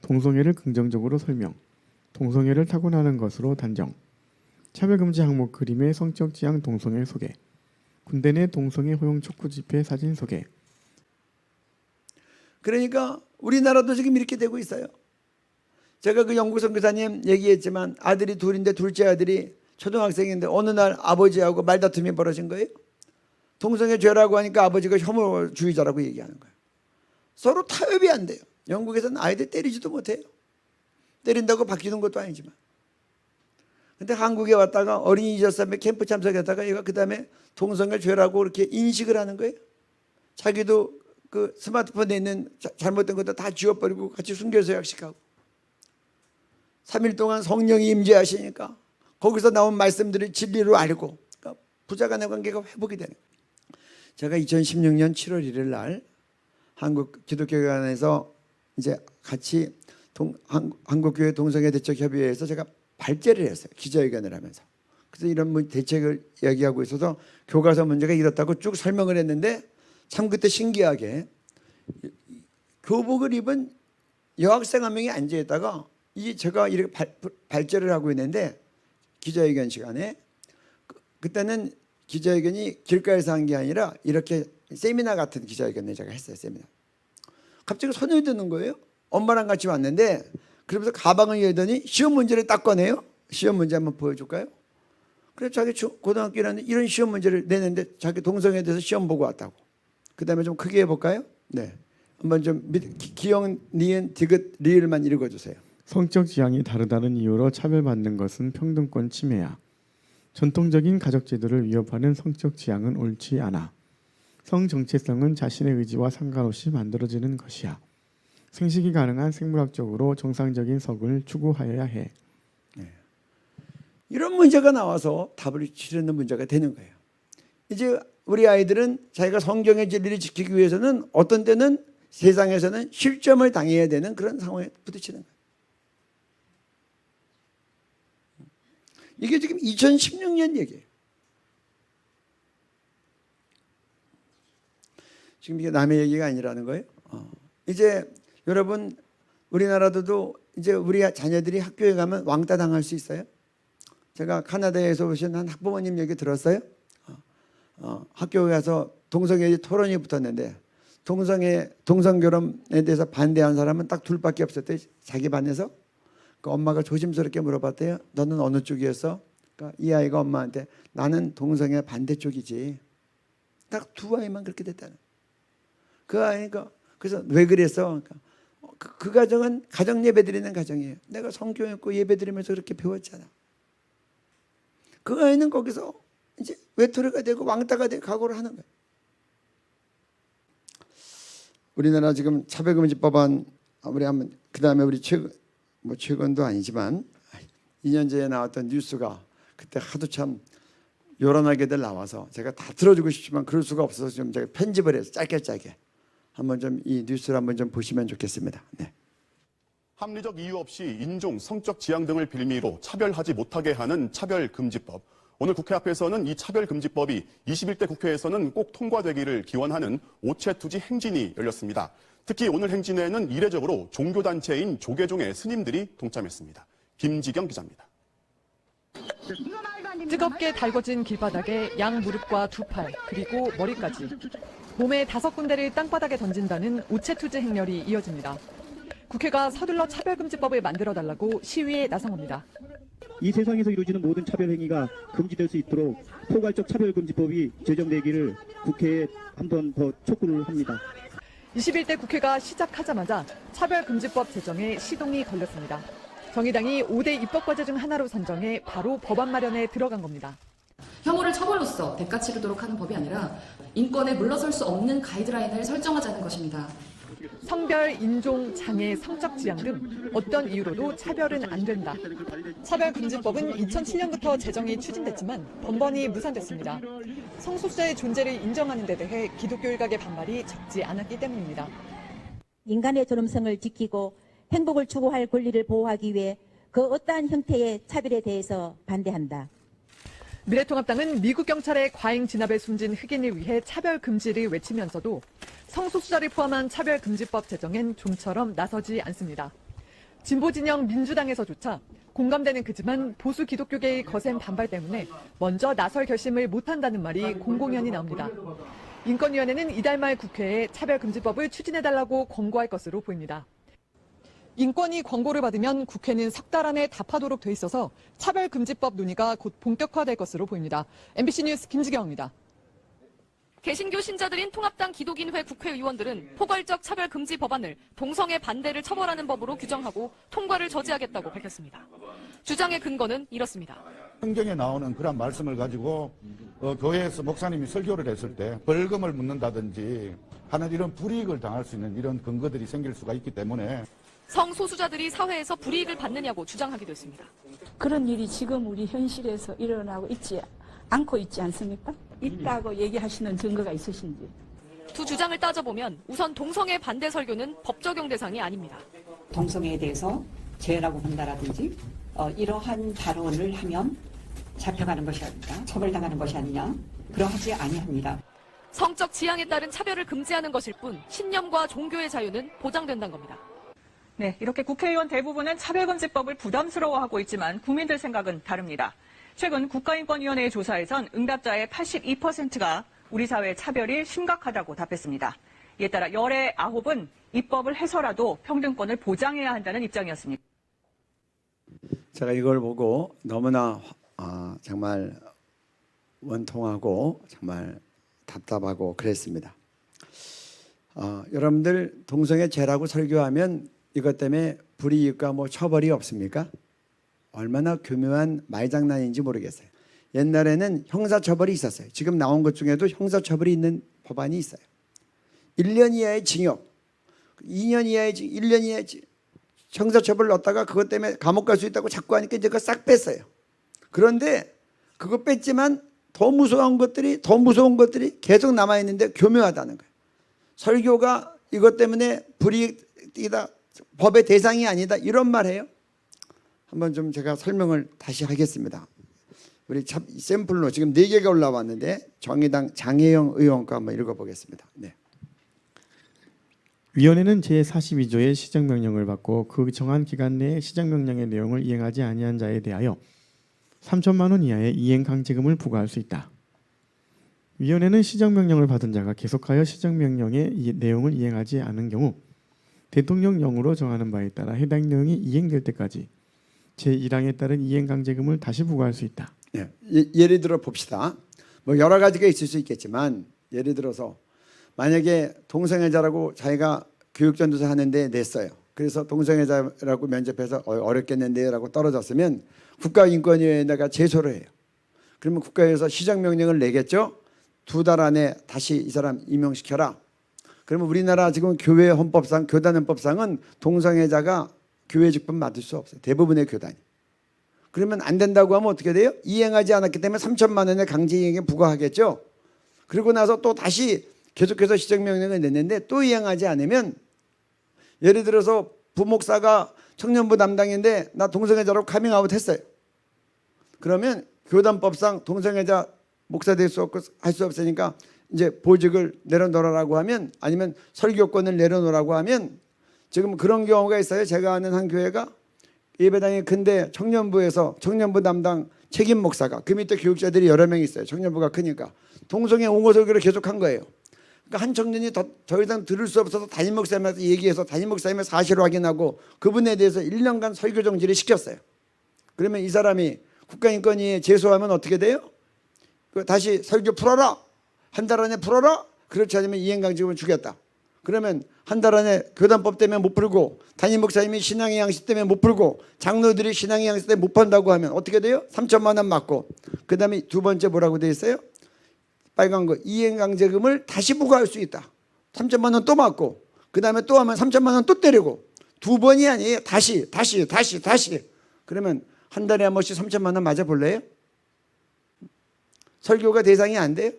동성애를 긍정적으로 설명, 동성애를 타고나는 것으로 단정, 차별금지 항목 그림의 성적 지향 동성애 소개, 군대 내 동성애 허용 촉구 집회 사진 소개. 그러니까 우리나라도 지금 이렇게 되고 있어요. 제가 그 영국 선교사님 얘기했지만 아들이 둘인데 둘째 아들이 초등학생인데 어느 날 아버지하고 말다툼이 벌어진 거예요. 동성애 죄라고 하니까 아버지가 혐오주의자라고 얘기하는 거예요. 서로 타협이 안 돼요. 영국에서는 아이들 때리지도 못해요. 때린다고 바뀌는 것도 아니지만. 근데 한국에 왔다가 어린이집 캠프 참석했다가 얘가 그 다음에 동성애 죄라고 그렇게 인식을 하는 거예요. 자기도 그 스마트폰에 있는 잘못된 것도 다 지워버리고 같이 순교서 약식하고 3일 동안 성령이 임재하시니까 거기서 나온 말씀들을 진리로 알고 그러니까 부자간의 관계가 회복이 되는 거예요. 제가 2016년 7월 1일 날 한국 기독교회관에서 이제 같이 한국교회 동성애 대책협의회에서 제가 발제를 했어요. 기자회견을 하면서. 그래서 이런 대책을 이야기하고 있어서 교과서 문제가 이렇다고 쭉 설명을 했는데 참 그때 신기하게 교복을 입은 여학생 한 명이 앉아있다가 이 제가 이렇게 발제를 하고 있는데 기자회견 시간에 그때는 기자회견이 길가에서 한 게 아니라 이렇게 세미나 같은 기자회견을 제가 했어요. 세미나. 갑자기 손을 드는 거예요. 엄마랑 같이 왔는데 그러면서 가방을 열더니 시험 문제를 딱 꺼내요. 시험 문제 한번 보여줄까요? 그래서 자기 고등학교라는 이런 시험 문제를 내는데 자기 동성애에 대해서 시험 보고 왔다고. 그 다음에 좀 크게 해볼까요? 네, 한번 좀 기영, 니은, 디귿, 리을만 읽어주세요. 성적 지향이 다르다는 이유로 차별받는 것은 평등권 침해야. 전통적인 가족 제도를 위협하는 성적 지향은 옳지 않아. 성 정체성은 자신의 의지와 상관없이 만들어지는 것이야. 생식이 가능한 생물학적으로 정상적인 성을 추구하여야 해. 네. 이런 문제가 나와서 답을 치르는 문제가 되는 거예요. 이제 우리 아이들은 자기가 성경의 진리를 지키기 위해서는 어떤 때는 세상에서는 실점을 당해야 되는 그런 상황에 부딪히는 거예요. 이게 지금 2016년 얘기예요. 지금 이게 남의 얘기가 아니라는 거예요. 이제 여러분 우리나라도 이제 우리 자녀들이 학교에 가면 왕따 당할 수 있어요. 제가 카나다에서 오신 한 학부모님 얘기 들었어요? 학교에 가서 동성애 토론이 붙었는데 동성 결혼에 대해서 반대하는 사람은 딱 둘밖에 없었대요. 자기 반에서. 그 엄마가 조심스럽게 물어봤대요. 너는 어느 쪽이었어? 그러니까 이 아이가 엄마한테 나는 동성애 반대쪽이지. 딱 두 아이만 그렇게 됐다는. 그 아이가 그래서 왜 그랬어? 그러니까 그 가정은 가정 예배 드리는 가정이에요. 내가 성경했고 예배 드리면서 그렇게 배웠잖아. 그 아이는 거기서 이제 외톨이가 되고 왕따가 되고 각오를 하는 거예요. 우리나라 지금 차별금지법안 우리 한번 그다음에 우리 최근도 아니지만 2년 전에 나왔던 뉴스가 그때 하도 참 요란하게들 나와서 제가 다 들어주고 싶지만 그럴 수가 없어서 좀 제가 편집을 해서 짧게 한번 좀 이 뉴스를 한번 좀 보시면 좋겠습니다. 네. 합리적 이유 없이 인종, 성적 지향 등을 빌미로 차별하지 못하게 하는 차별금지법. 오늘 국회 앞에서는 이 차별금지법이 21대 국회에서는 꼭 통과되기를 기원하는 오체투지 행진이 열렸습니다. 특히 오늘 행진에는 이례적으로 종교단체인 조계종의 스님들이 동참했습니다. 김지경 기자입니다. 뜨겁게 달궈진 길바닥에 양 무릎과 두 팔, 그리고 머리까지 몸의 5군데를 땅바닥에 던진다는 우체투지 행렬이 이어집니다. 국회가 서둘러 차별금지법을 만들어달라고 시위에 나선 겁니다. 이 세상에서 이루어지는 모든 차별 행위가 금지될 수 있도록 포괄적 차별금지법이 제정되기를 국회에 한 번 더 촉구를 합니다. 21대 국회가 시작하자마자 차별금지법 제정에 시동이 걸렸습니다. 정의당이 5대 입법과제 중 하나로 선정해 바로 법안 마련에 들어간 겁니다. 혐오를 처벌로써 대가 치르도록 하는 법이 아니라 인권에 물러설 수 없는 가이드라인을 설정하자는 것입니다. 성별, 인종, 장애, 성적 지향 등 어떤 이유로도 차별은 안 된다. 차별금지법은 2007년부터 제정이 추진됐지만 번번이 무산됐습니다. 성소수자의 존재를 인정하는 데 대해 기독교 일각의 반발이 적지 않았기 때문입니다. 인간의 존엄성을 지키고 행복을 추구할 권리를 보호하기 위해 그 어떠한 형태의 차별에 대해서 반대한다. 미래통합당은 미국 경찰의 과잉 진압에 숨진 흑인을 위해 차별 금지를 외치면서도 성소수자를 포함한 차별금지법 제정엔 좀처럼 나서지 않습니다. 진보 진영 민주당에서조차 공감되는 그지만 보수 기독교계의 거센 반발 때문에 먼저 나설 결심을 못한다는 말이 공공연히 나옵니다. 인권위원회는 이달 말 국회에 차별금지법을 추진해달라고 권고할 것으로 보입니다. 인권위 권고를 받으면 국회는 석 달 안에 답하도록 돼 있어서 차별금지법 논의가 곧 본격화될 것으로 보입니다. MBC 뉴스 김지경입니다. 개신교 신자들인 통합당 기독인회 국회의원들은 포괄적 차별금지 법안을 동성애 반대를 처벌하는 법으로 규정하고 통과를 저지하겠다고 밝혔습니다. 주장의 근거는 이렇습니다. 성경에 나오는 그런 말씀을 가지고 교회에서 목사님이 설교를 했을 때 벌금을 묻는다든지 하는 이런 불이익을 당할 수 있는 이런 근거들이 생길 수가 있기 때문에 성소수자들이 사회에서 불이익을 받느냐고 주장하기도 했습니다. 그런 일이 지금 우리 현실에서 일어나고 있지 않고 있지 않습니까? 있다고 얘기하시는 증거가 있으신지. 두 주장을 따져보면 우선 동성애 반대 설교는 법 적용 대상이 아닙니다. 동성애에 대해서 죄라고 본다라든지 이러한 발언을 하면 잡혀가는 것이 아니라 처벌당하는 것이 아니냐, 그러하지 아니합니다. 성적 지향에 따른 차별을 금지하는 것일 뿐 신념과 종교의 자유는 보장된다는 겁니다. 네, 이렇게 국회의원 대부분은 차별금지법을 부담스러워하고 있지만 국민들 생각은 다릅니다. 최근 국가인권위원회의 조사에선 응답자의 82%가 우리 사회의 차별이 심각하다고 답했습니다. 이에 따라 열의 9은 입법을 해서라도 평등권을 보장해야 한다는 입장이었습니다. 제가 이걸 보고 너무나 정말 원통하고 정말 답답하고 그랬습니다. 여러분들 동성애 죄라고 설교하면 이것 때문에 불이익과 처벌이 없습니까? 얼마나 교묘한 말장난인지 모르겠어요. 옛날에는 형사처벌이 있었어요. 지금 나온 것 중에도 형사처벌이 있는 법안이 있어요. 1년 이하의 징역, 2년 이하의 징역, 1년 이하의 형사처벌을 넣었다가 그것 때문에 감옥 갈 수 있다고 자꾸 하니까 이제 그거 싹 뺐어요. 그런데 그거 뺐지만 더 무서운 것들이 계속 남아있는데 교묘하다는 거예요. 설교가 이것 때문에 불이익이다, 법의 대상이 아니다, 이런 말 해요. 한번 좀 제가 설명을 다시 하겠습니다. 우리 샘플로 지금 4개가 올라왔는데 정의당 장혜영 의원 거 한번 읽어보겠습니다. 네. 위원회는 제42조의 시정명령을 받고 그 정한 기간 내에 시정명령의 내용을 이행하지 아니한 자에 대하여 3천만 원 이하의 이행 강제금을 부과할 수 있다. 위원회는 시정명령을 받은 자가 계속하여 시정명령의 내용을 이행하지 않은 경우 대통령령으로 정하는 바에 따라 해당 내용이 이행될 때까지 제1항에 따른 이행 강제금을 다시 부과할 수 있다. 예를 들어 봅시다. 뭐 여러 가지가 있을 수 있겠지만 예를 들어서 만약에 동성애자라고 자기가 교육전도사 하는데 냈어요. 그래서 동성애자라고 면접해서 어렵겠는데라고 떨어졌으면 국가인권위원회가 제소를 해요. 그러면 국가에서 시정명령을 내겠죠. 2달 안에 다시 이 사람 임용시켜라. 그러면 우리나라 지금 교회 헌법상 교단헌법상은 동성애자가 교회 직분 맡을 수 없어요. 대부분의 교단이. 그러면 안 된다고 하면 어떻게 돼요? 이행하지 않았기 때문에 3천만 원의 강제이행에 부과하겠죠. 그리고 나서 또 다시 계속해서 시정명령을 냈는데 또 이행하지 않으면 예를 들어서 부목사가 청년부 담당인데 나 동성애자로 카밍아웃 했어요. 그러면 교단법상 동성애자 목사 될 수 없고 할 수 없으니까 이제 보직을 내려놓으라고 하면 아니면 설교권을 내려놓으라고 하면 지금 그런 경우가 있어요. 제가 아는 한 교회가 예배당이 큰데 청년부에서 청년부 담당 책임 목사가 그 밑에 교육자들이 여러 명 있어요. 청년부가 크니까 동성애 옹호 설교를 계속한 거예요. 그러니까 한 청년이 더 이상 들을 수 없어서 담임 목사님한테 얘기해서 담임 목사님의 사실을 확인하고 그분에 대해서 1년간 설교 정지를 시켰어요. 그러면 이 사람이 국가인권위에 제소하면 어떻게 돼요? 다시 설교 풀어라. 한 달 안에 풀어라. 그렇지 않으면 이행강제금을 주겠다. 그러면 한 달 안에 교단법 때문에 못 풀고 담임 목사님이 신앙의 양식 때문에 못 풀고 장로들이 신앙의 양식 때문에 못 판다고 하면 어떻게 돼요? 3천만 원 맞고 그 다음에 두 번째 뭐라고 돼 있어요? 빨간 거 이행강제금을 다시 부과할 수 있다. 3천만 원 또 맞고 그 다음에 또 하면 3천만 원 또 때리고 두 번이 아니에요. 다시 그러면 한 달에 한 번씩 3천만 원 맞아 볼래요? 설교가 대상이 안 돼요?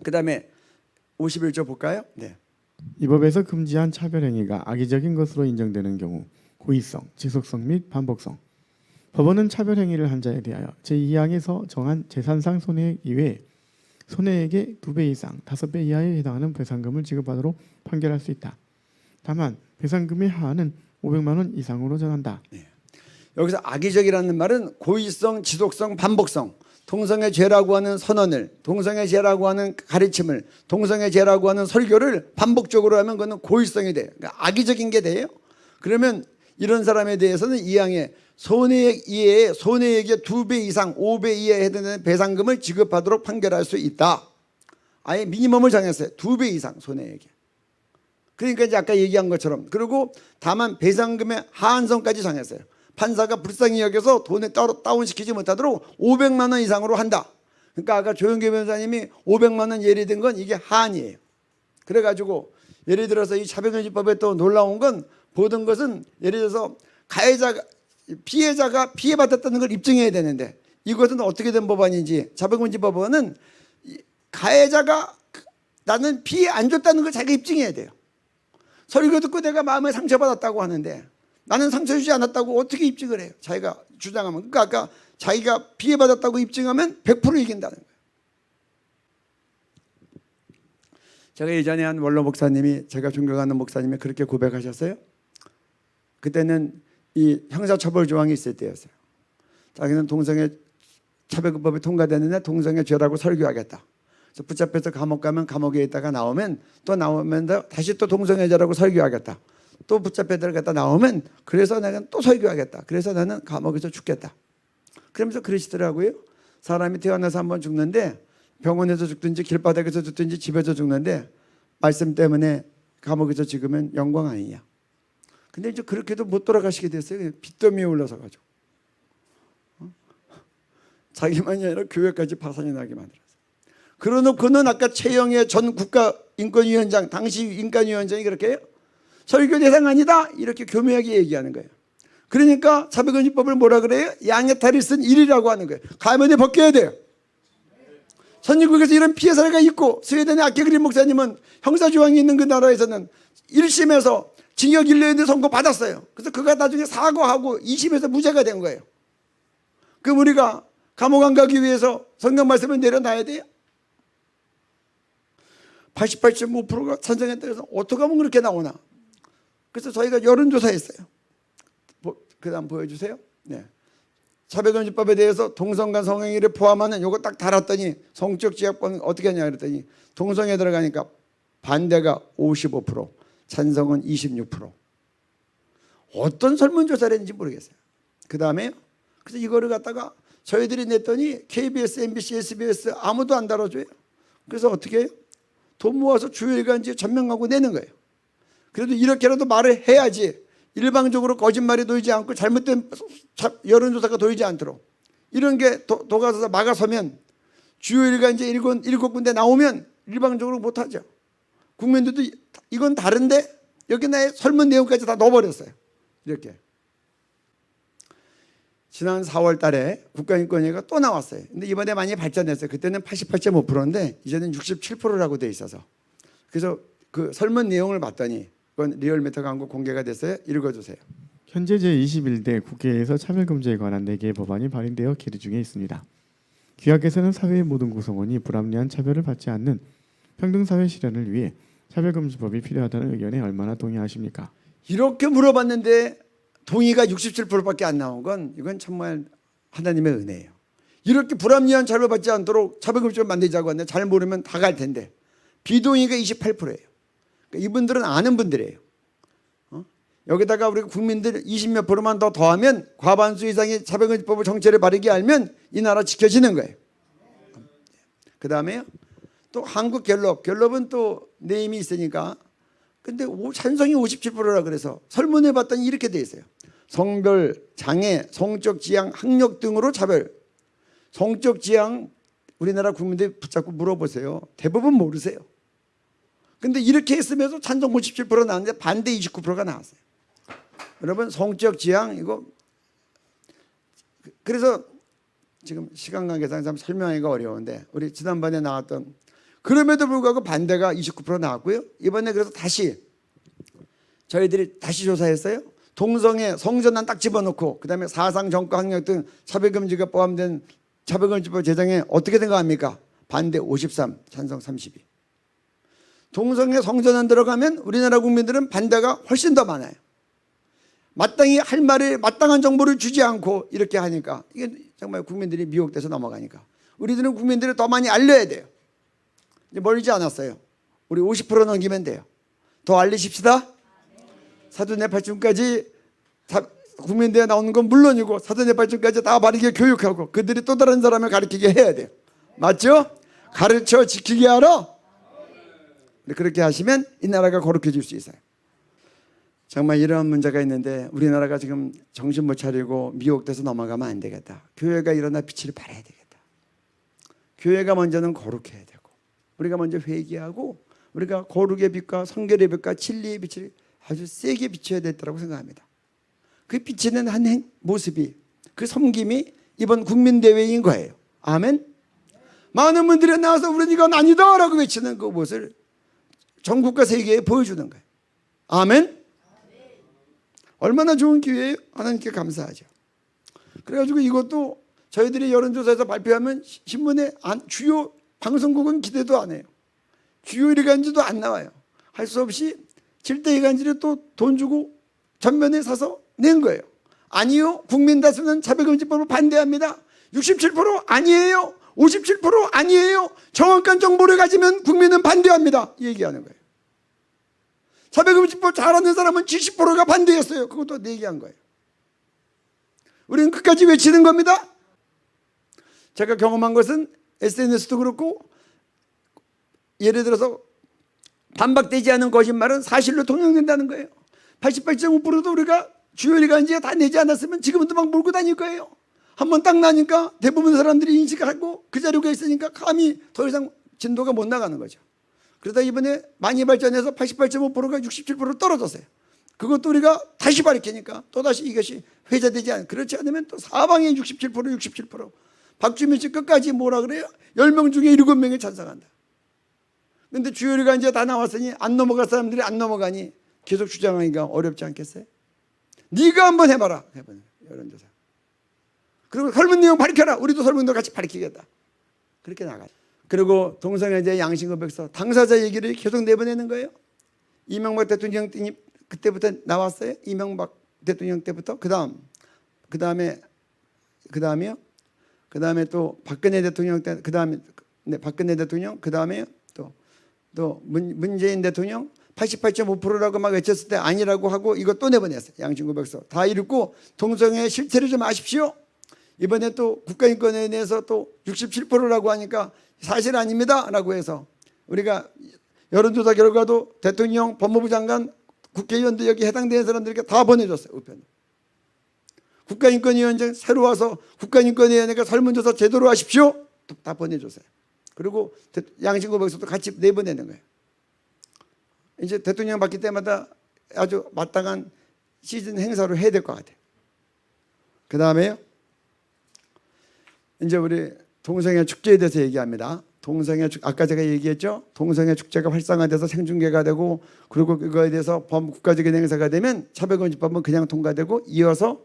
그 다음에 51조 볼까요? 네. 이 법에서 금지한 차별행위가 악의적인 것으로 인정되는 경우 고의성, 지속성 및 반복성. 법원은 차별행위를 한 자에 대하여 제2항에서 정한 재산상 손해액 이외에 손해액의 2배 이상, 5배 이하에 해당하는 배상금을 지급하도록 판결할 수 있다. 다만 배상금의 하한은 500만 원 이상으로 정한다. 네. 여기서 악의적이라는 말은 고의성, 지속성, 반복성. 동성애 죄라고 하는 선언을, 동성애 죄라고 하는 가르침을, 동성애 죄라고 하는 설교를 반복적으로 하면 그거는 고의성이 돼요. 그러니까 악의적인 게 돼요. 그러면 이런 사람에 대해서는 이 항에 손해액 이외에 손해액의 2배 이상, 5배 이하에 해당되는 배상금을 지급하도록 판결할 수 있다. 아예 미니멈을 정했어요. 2배 이상 손해액에. 그러니까 이제 아까 얘기한 것처럼 그리고 다만 배상금의 하한선까지 정했어요. 판사가 불쌍히 여겨서 돈을 따로 다운시키지 못하도록 500만 원 이상으로 한다. 그러니까 아까 조영규 변호사님이 500만 원 예를 든 건 이게 하한이에요. 그래가지고 예를 들어서 이 차별금지법에 또 놀라운 건 모든 것은 예를 들어서 가해자가 피해자가 피해받았다는 걸 입증해야 되는데 이것은 어떻게 된 법안인지 차별금지법은 가해자가 나는 피해 안 줬다는 걸 자기가 입증해야 돼요. 설교 듣고 내가 마음에 상처받았다고 하는데 나는 상처 주지 않았다고 어떻게 입증을 해요? 자기가 주장하면. 그러니까 아까 자기가 피해받았다고 입증하면 100% 이긴다는 거예요. 제가 예전에 한 원로 목사님이 제가 존경하는 목사님이 그렇게 고백하셨어요. 그때는 이 형사처벌 조항이 있을 때였어요. 자기는 동성애 차별금법이 통과됐는데 동성애 죄라고 설교하겠다. 그래서 붙잡혀서 감옥 가면 감옥에 있다가 나오면 또 나오면 다시 또 동성애자라고 설교하겠다. 또 붙잡혀 들어갔다 나오면 그래서 내가 또 설교하겠다. 그래서 나는 감옥에서 죽겠다. 그러면서 그러시더라고요. 사람이 태어나서 한번 죽는데 병원에서 죽든지 길바닥에서 죽든지 집에서 죽는데 말씀 때문에 감옥에서 죽으면 영광 아니냐. 근데 이제 그렇게도 못 돌아가시게 됐어요. 빚더미에 올라서 가지고. 자기만이 아니라 교회까지 파산이 나게 만들었어요. 그러놓고는 아까 최영애 전 국가인권위원장 당시 인권위원장이 그렇게 해요. 설교 대상 아니다 이렇게 교묘하게 얘기하는 거예요. 그러니까 차별금지법을 뭐라 그래요? 양의 탈을 쓴 일이라고 하는 거예요. 가면에 벗겨야 돼요. 선진국에서 이런 피해 사례가 있고 스웨덴의 아케그린 목사님은 형사조항이 있는 그 나라에서는 1심에서 징역 1년에 선고 받았어요. 그래서 그가 나중에 사과하고 2심에서 무죄가 된 거예요. 그럼 우리가 감옥 안 가기 위해서 성경 말씀을 내려놔야 돼요? 88.5%가 찬성했다 해서 어떻게 하면 그렇게 나오나? 그래서 저희가 여론조사했어요. 그 다음 보여주세요. 네. 차별금지법에 대해서 동성간 성행위를 포함하는 요거 딱 달았더니 성적 지향법 어떻게 하냐 그랬더니 동성애 들어가니까 반대가 55%, 찬성은 26%. 어떤 설문조사를 했는지 모르겠어요. 그 다음에 그래서 이거를 갖다가 저희들이 냈더니 KBS, MBC, SBS 아무도 안 다뤄줘요. 그래서 어떻게 해요? 돈 모아서 주요일간지에 전면광고 내는 거예요. 그래도 이렇게라도 말을 해야지 일방적으로 거짓말이 도이지 않고 잘못된 여론조사가 도이지 않도록 이런 게 도가서 막아서면 주요일간지에 일곱 군데 나오면 일방적으로 못하죠. 국민들도 이건 다른데 여기 나의 설문 내용까지 다 넣어버렸어요. 이렇게. 지난 4월 달에 국가인권위가 또 나왔어요. 근데 이번에 많이 발전했어요. 그때는 88.5%인데 이제는 67%라고 돼 있어서. 그래서 그 설문 내용을 봤더니 그건 리얼미터 광고 공개가 됐어요. 읽어주세요. 현재 제21대 국회에서 차별금지에 관한 4개의 법안이 발의되어 계류 중에 있습니다. 규약에서는 사회의 모든 구성원이 불합리한 차별을 받지 않는 평등사회 실현을 위해 차별금지법이 필요하다는 의견에 얼마나 동의하십니까? 이렇게 물어봤는데 동의가 67%밖에 안 나온 건 이건 정말 하나님의 은혜예요. 이렇게 불합리한 차별을 받지 않도록 차별금지법을 만들자고 하는데 잘 모르면 다 갈 텐데 비동의가 28%예요. 그러니까 이분들은 아는 분들이에요. 여기다가 우리 국민들 20몇 프로만 더 더하면 과반수 이상의 차별금지법을 정체를 바르게 알면 이 나라 지켜지는 거예요. 그 다음에요. 또 한국 갤럽은 또 네임이 있으니까 근데 찬성이 57%라 그래서 설문해 봤더니 이렇게 돼 있어요. 성별, 장애, 성적 지향, 학력 등으로 차별. 성적 지향 우리나라 국민들 붙잡고 물어보세요. 대부분 모르세요. 근데 이렇게 했으면서 찬성 57% 나왔는데 반대 29%가 나왔어요. 여러분 성적 지향 이거 그래서 지금 시간 관계상 참 설명하기가 어려운데 우리 지난번에 나왔던 그럼에도 불구하고 반대가 29% 나왔고요. 이번에 그래서 다시 저희들이 다시 조사했어요. 동성애, 성전환 딱 집어넣고 그다음에 사상, 정과, 학력 등 차별금지가 포함된 차별금지법 제정에 어떻게 생각합니까? 반대 53, 찬성 32. 동성애, 성전환 들어가면 우리나라 국민들은 반대가 훨씬 더 많아요. 마땅히 할 말을 마땅한 정보를 주지 않고 이렇게 하니까 이게 정말 국민들이 미혹돼서 넘어가니까 우리들은 국민들을 더 많이 알려야 돼요. 이제 멀지 않았어요. 우리 50% 넘기면 돼요. 더 알리십시다. 사도네팔쯤까지 국민대에 나오는 건 물론이고 사도네팔쯤까지 다 바르게 교육하고 그들이 또 다른 사람을 가르치게 해야 돼요. 맞죠? 가르쳐 지키게 하라. 그렇게 하시면 이 나라가 거룩해질 수 있어요. 정말 이러한 문제가 있는데 우리나라가 지금 정신 못 차리고 미혹돼서 넘어가면 안 되겠다. 교회가 일어나 빛을 발해야 되겠다. 교회가 먼저는 거룩해야 되고 우리가 먼저 회개하고 우리가 거룩의 빛과 성결의 빛과 진리의 빛을 아주 세게 비춰야 됐다고 생각합니다. 그 비치는 한 모습이 그 섬김이 이번 국민대회인 거예요. 아멘. 많은 분들이 나와서 우리는 이건 아니다 라고 외치는 그것을 전국과 세계에 보여주는 거예요. 아멘. 얼마나 좋은 기회예요. 하나님께 감사하죠. 그래가지고 이것도 저희들이 여론조사에서 발표하면 신문에 주요 방송국은 기대도 안 해요. 주요 일간지도 안 나와요. 할 수 없이 7대 일간지를 또 돈 주고 전면에 사서 낸 거예요. 아니요. 국민 다수는 차별금지법을 반대합니다. 67% 아니에요. 57% 아니에요. 정확한 정보를 가지면 국민은 반대합니다. 얘기하는 거예요. 차별금지법 잘하는 사람은 70%가 반대했어요. 그것도 얘기한 거예요. 우리는 끝까지 외치는 겁니다. 제가 경험한 것은 SNS도 그렇고 예를 들어서 반박되지 않은 거짓말은 사실로 통용된다는 거예요. 88.5%도 우리가 주요 일간지에 다 내지 않았으면 지금도 막 몰고 다닐 거예요. 한번 딱 나니까 대부분 사람들이 인식하고 그 자료가 있으니까 감히 더 이상 진도가 못 나가는 거죠. 그러다 이번에 많이 발전해서 88.5%가 67% 떨어졌어요. 그것도 우리가 다시 밝히니까 또다시 이것이 회자되지 않아요. 그렇지 않으면 또 사방에 67%. 박주민 씨 끝까지 뭐라 그래요? 10명 중에 7명이 찬성한다. 근데 주요 일간지에 다 나왔으니 안 넘어갈 사람들이 안 넘어가니 계속 주장하기가 어렵지 않겠어요? 네가 한번 해봐라. 여론조사. 그리고 설문 내용 밝혀라. 우리도 설문 내용 같이 밝히겠다. 그렇게 나가요. 그리고 동성애자 양심고백서 당사자 얘기를 계속 내보내는 거예요. 이명박 대통령 그때부터 나왔어요. 이명박 대통령 때부터. 그 다음에 그다음에요. 그다음에 또 박근혜 대통령 때 그다음에 네, 박근혜 대통령 그다음에 또 문재인 대통령 88.5%라고 막 외쳤을 때 아니라고 하고 이거 또 내보냈어요. 양심고백서 다 읽고 동성애 실체를 좀 아십시오. 이번에 또 국가인권위원회에서 또 67%라고 하니까 사실 아닙니다라고 해서 우리가 여론조사 결과도 대통령, 법무부 장관, 국회의원들 여기 해당되는 사람들에게 다 보내줬어요. 우편. 국가인권위원장 새로 와서 국가인권위원회가 설문조사 제대로 하십시오. 다 보내줬어요. 그리고 양심고백서도 같이 내보내는 거예요. 이제 대통령 바뀔 때마다 아주 마땅한 시즌 행사로 해야 될 것 같아요. 그 다음에요. 이제 우리 동성애 축제에 대해서 얘기합니다. 동성애 아까 제가 얘기했죠. 동성애 축제가 활성화돼서 생중계가 되고 그리고 그거에 대해서 국가적인 행사가 되면 차별금지법은 그냥 통과되고 이어서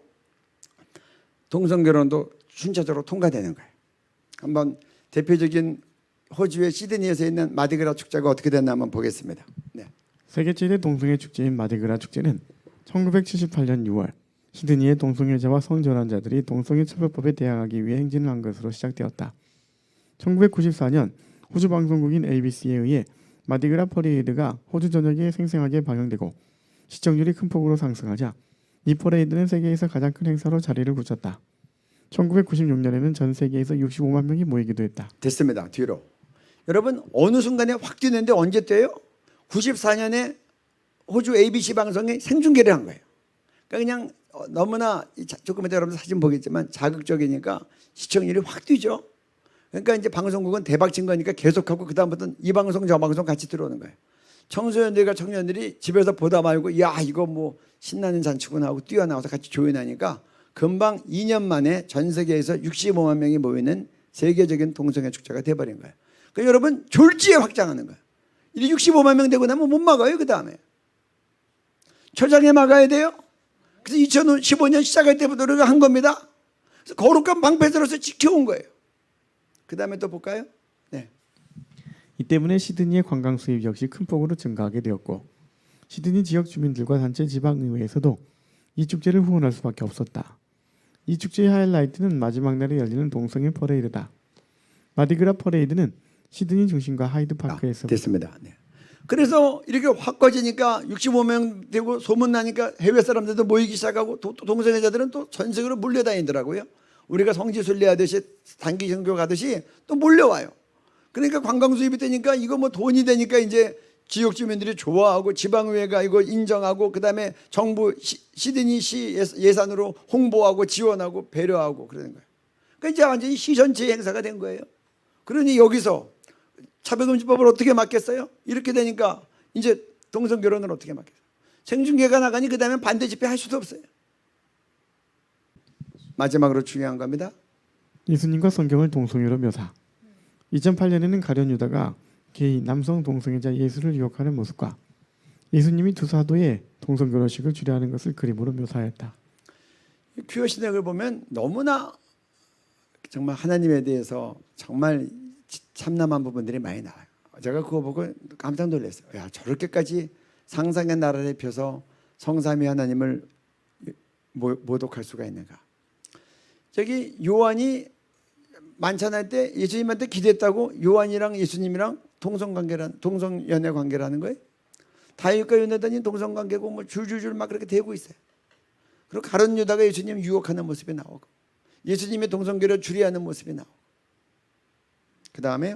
동성결혼도 순차적으로 통과되는 거예요. 한번 대표적인 호주의 시드니에서 있는 마디그라 축제가 어떻게 됐나 한번 보겠습니다. 네. 세계 최대 동성애 축제인 마디그라 축제는 1978년 6월 시드니의 동성애자와 성전환자들이 동성애 차별법에 대항하기 위해 행진을 한 것으로 시작되었다. 1994년 호주 방송국인 ABC에 의해 마디그라 퍼레이드가 호주 전역에 생생하게 방영되고 시청률이 큰 폭으로 상승하자 이 퍼레이드는 세계에서 가장 큰 행사로 자리를 굳혔다. 1996년에는 전 세계에서 65만 명이 모이기도 했다. 됐습니다. 뒤로. 여러분 어느 순간에 확 뛰는데 언제 뛰어요? 94년에 호주 ABC 방송에 생중계를 한 거예요. 그러니까 그냥 너무나 조금 이따 여러분 사진 보겠지만 자극적이니까 시청률이 확 뛰죠. 그러니까 이제 방송국은 대박 친 거니까 계속하고 그다음부터는 이 방송 저 방송 같이 들어오는 거예요. 청소년들과 청년들이 집에서 보다 말고 야 이거 뭐 신나는 잔치구나 하고 뛰어나와서 같이 조인하니까 금방 2년 만에 전 세계에서 65만 명이 모이는 세계적인 동성애 축제가 돼버린 거예요. 그러니까 여러분 졸지에 확장하는 거예요. 이 65만 명 되고 나면 못 막아요. 그 다음에 초장에 막아야 돼요. 그래서 2015년 시작할 때부터 우리가 한 겁니다. 그래서 거룩한 방패들로서 지켜온 거예요. 그 다음에 또 볼까요? 네. 이 때문에 시드니의 관광 수입 역시 큰 폭으로 증가하게 되었고 시드니 지역 주민들과 단체 지방의회에서도 이 축제를 후원할 수밖에 없었다. 이 축제의 하이라이트는 마지막 날에 열리는 동성애 퍼레이드다. 마디그라 퍼레이드는 시드니 중심과 하이드파크에서 됐습니다. 네. 그래서 이렇게 확 꺼지니까 65명 되고 소문나니까 해외 사람들도 모이기 시작하고 또 동성애자들은 또 전 세계로 몰려다니더라고요. 우리가 성지순례 하듯이 단기 선교 가듯이 또 몰려와요. 그러니까 관광 수입이 되니까 이거 뭐 돈이 되니까 이제 지역 주민들이 좋아하고 지방의회가 이거 인정하고 그다음에 정부 시드니시 예산으로 홍보하고 지원하고 배려하고 그러는 거예요. 그러니까 이제 완전히 시전체 행사가 된 거예요. 그러니 여기서 차별금지법을 어떻게 막겠어요? 이렇게 되니까 이제 동성결혼을 어떻게 막겠어요? 생중계가 나가니 그다음에 반대 집회 할 수도 없어요. 마지막으로 중요한 겁니다. 예수님과 성경을 동성애로 묘사. 2008년에는 가룟 유다가 게이 남성 동성애자 예수를 유혹하는 모습과 예수님이 두 사도의 동성 결혼식을 주례하는 것을 그림으로 묘사했다. 큐어 신학을 보면 너무나 정말 하나님에 대해서 정말 참남한 부분들이 많이 나와요. 제가 그거 보고 깜짝 놀랐어요. 야, 저렇게까지 상상의 나라를 펴서 성삼위 하나님을 모독할 수가 있는가. 저기 요한이 만찬할 때 예수님한테 기대했다고 요한이랑 예수님이랑 동성연애 관계라는 거예요. 다윗과 요나단이 동성관계고 뭐 줄줄줄 막 그렇게 되고 있어요. 그리고 가룟 유다가 예수님 유혹하는 모습이 나오고 예수님의 동성결혼 주례하는 모습이 나오고 그 다음에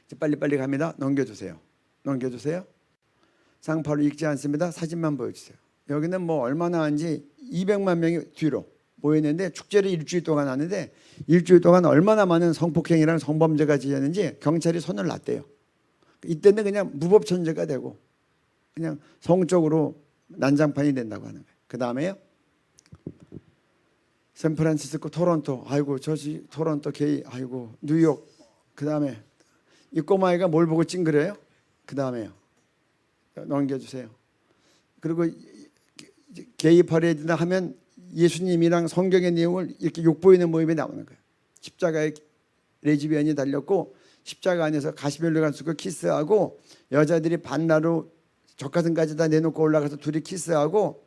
이제 빨리빨리 갑니다. 넘겨주세요. 쌍파로 읽지 않습니다. 사진만 보여주세요. 여기는 뭐 얼마나 한지 200만 명이 뒤로 모였는데 축제를 일주일 동안 하는데 일주일 동안 얼마나 많은 성폭행이랑 성범죄가 지었는지 경찰이 손을 놨대요. 이때는 그냥 무법천죄가 되고 그냥 성적으로 난장판이 된다고 하는 거예요. 그 다음에요. 샌프란시스코, 토론토, 아이고 저지 토론토 게이, 아이고 뉴욕. 그 다음에 이 꼬마애가 뭘 보고 찡그려요? 그 다음에요. 넘겨주세요. 그리고 게이 퍼레이드나 하면 예수님이랑 성경의 내용을 이렇게 욕보이는 모임이 나오는 거예요. 십자가에 레즈비언이 달렸고 십자가 안에서 가시별로 쓰고 키스하고 여자들이 반나로 젖가슴까지 다 내놓고 올라가서 둘이 키스하고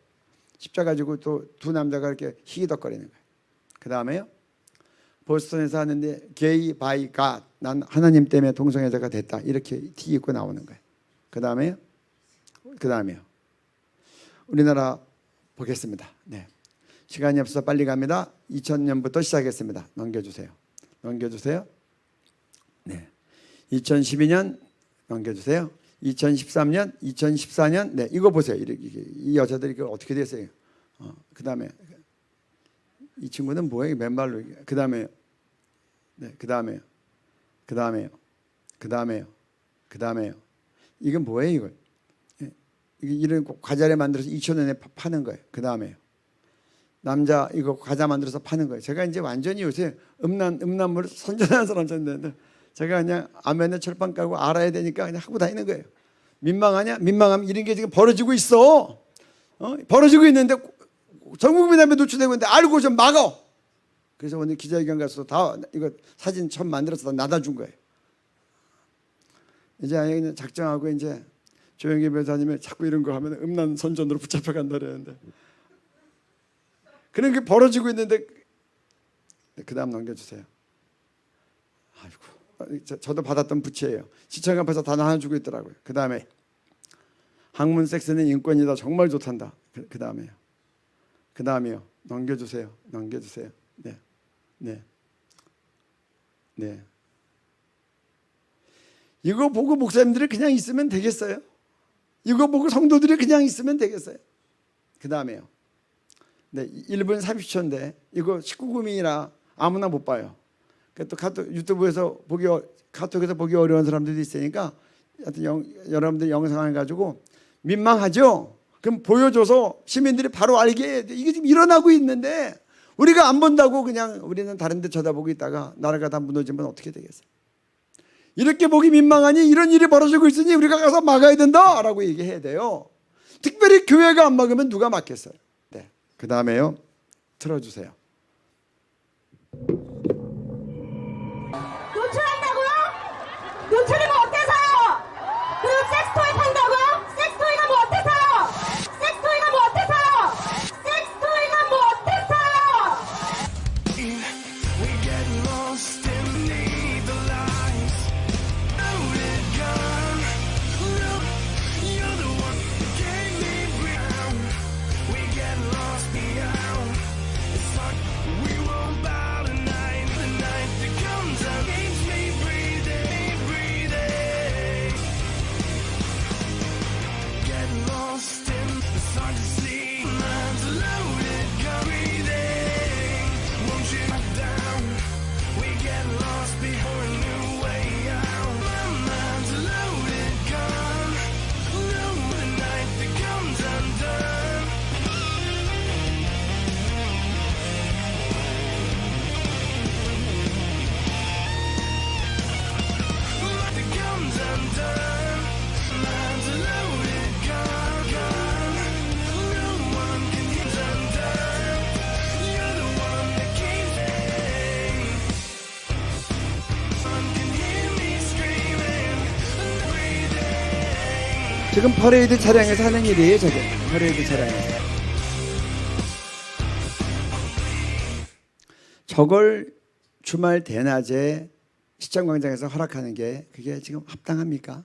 십자가 가지고 또 두 남자가 이렇게 희기덕거리는 거예요. 그 다음에요. 보스턴에서 하는데 게이 바이 갓, 난 하나님 때문에 동성애자가 됐다, 이렇게 티 입고 나오는 거예요. 그 다음에요. 우리나라 보겠습니다. 네. 시간이 없어서 빨리 갑니다. 2000년부터 시작했습니다. 넘겨주세요. 네. 2012년 넘겨주세요. 2013년, 2014년. 네, 이거 보세요. 이 여자들이 이거 어떻게 됐어요? 그 다음에 이 친구는 뭐예요? 맨발로. 그 다음에 네, 그 다음에요. 이건 뭐예요? 이거 이런 과자를 만들어서 2,000원에 파는 거예요. 그 다음에요. 남자 이거 과자 만들어서 파는 거예요. 제가 이제 완전히 요새 음란물을 선전하는 사람인데 제가 그냥 아멘에 철판 깔고 알아야 되니까 그냥 하고 다니는 거예요. 민망하냐? 민망하면 이런 게 지금 벌어지고 있어. 벌어지고 있는데 전 국민 앞에 노출되고 있는데 알고 좀 막어. 그래서 오늘 기자회견 가서 다 이거 사진 처음 만들어서 다 놔다준 거예요. 이제 아예 그냥 작정하고 이제 조영기 변호사님이 자꾸 이런 거 하면 음란 선전으로 붙잡혀 간다 그러는데 그런 게 벌어지고 있는데 그 다음 넘겨주세요. 아이고, 저도 받았던 부채예요. 시청 앞에서 다 나눠주고 있더라고요. 그 다음에 학문 섹스는 인권이다. 정말 좋단다. 그 다음에요. 넘겨주세요. 네. 이거 보고 목사님들이 그냥 있으면 되겠어요? 이거 보고 성도들이 그냥 있으면 되겠어요? 그 다음에요. 네, 1분 30초인데 이거 19금이라 아무나 못 봐요. 또 유튜브에서 카톡에서 보기 어려운 사람들도 있으니까 여러분들 영상을 가지고 민망하죠? 그럼 보여줘서 시민들이 바로 알게 해야 돼. 이게 지금 일어나고 있는데 우리가 안 본다고 그냥 우리는 다른 데 쳐다보고 있다가 나라가 다 무너지면 어떻게 되겠어요? 이렇게 보기 민망하니 이런 일이 벌어지고 있으니 우리가 가서 막아야 된다라고 얘기해야 돼요. 특별히 교회가 안 막으면 누가 막겠어요? 네. 그 다음에요. 틀어주세요. 노출한다고요? 노출이 뭐 어때서요? 그리고 섹스토이 판다고요? 섹스토이가 뭐 어때서요? 섹스토이가 뭐 어때서요? 섹스토이가 뭐 어때서요? 지금 퍼레이드 차량에서 하는 일이에요. 저게 퍼레이드 차량에서 저걸 주말 대낮에 시장광장에서 허락하는 게 그게 지금 합당합니까?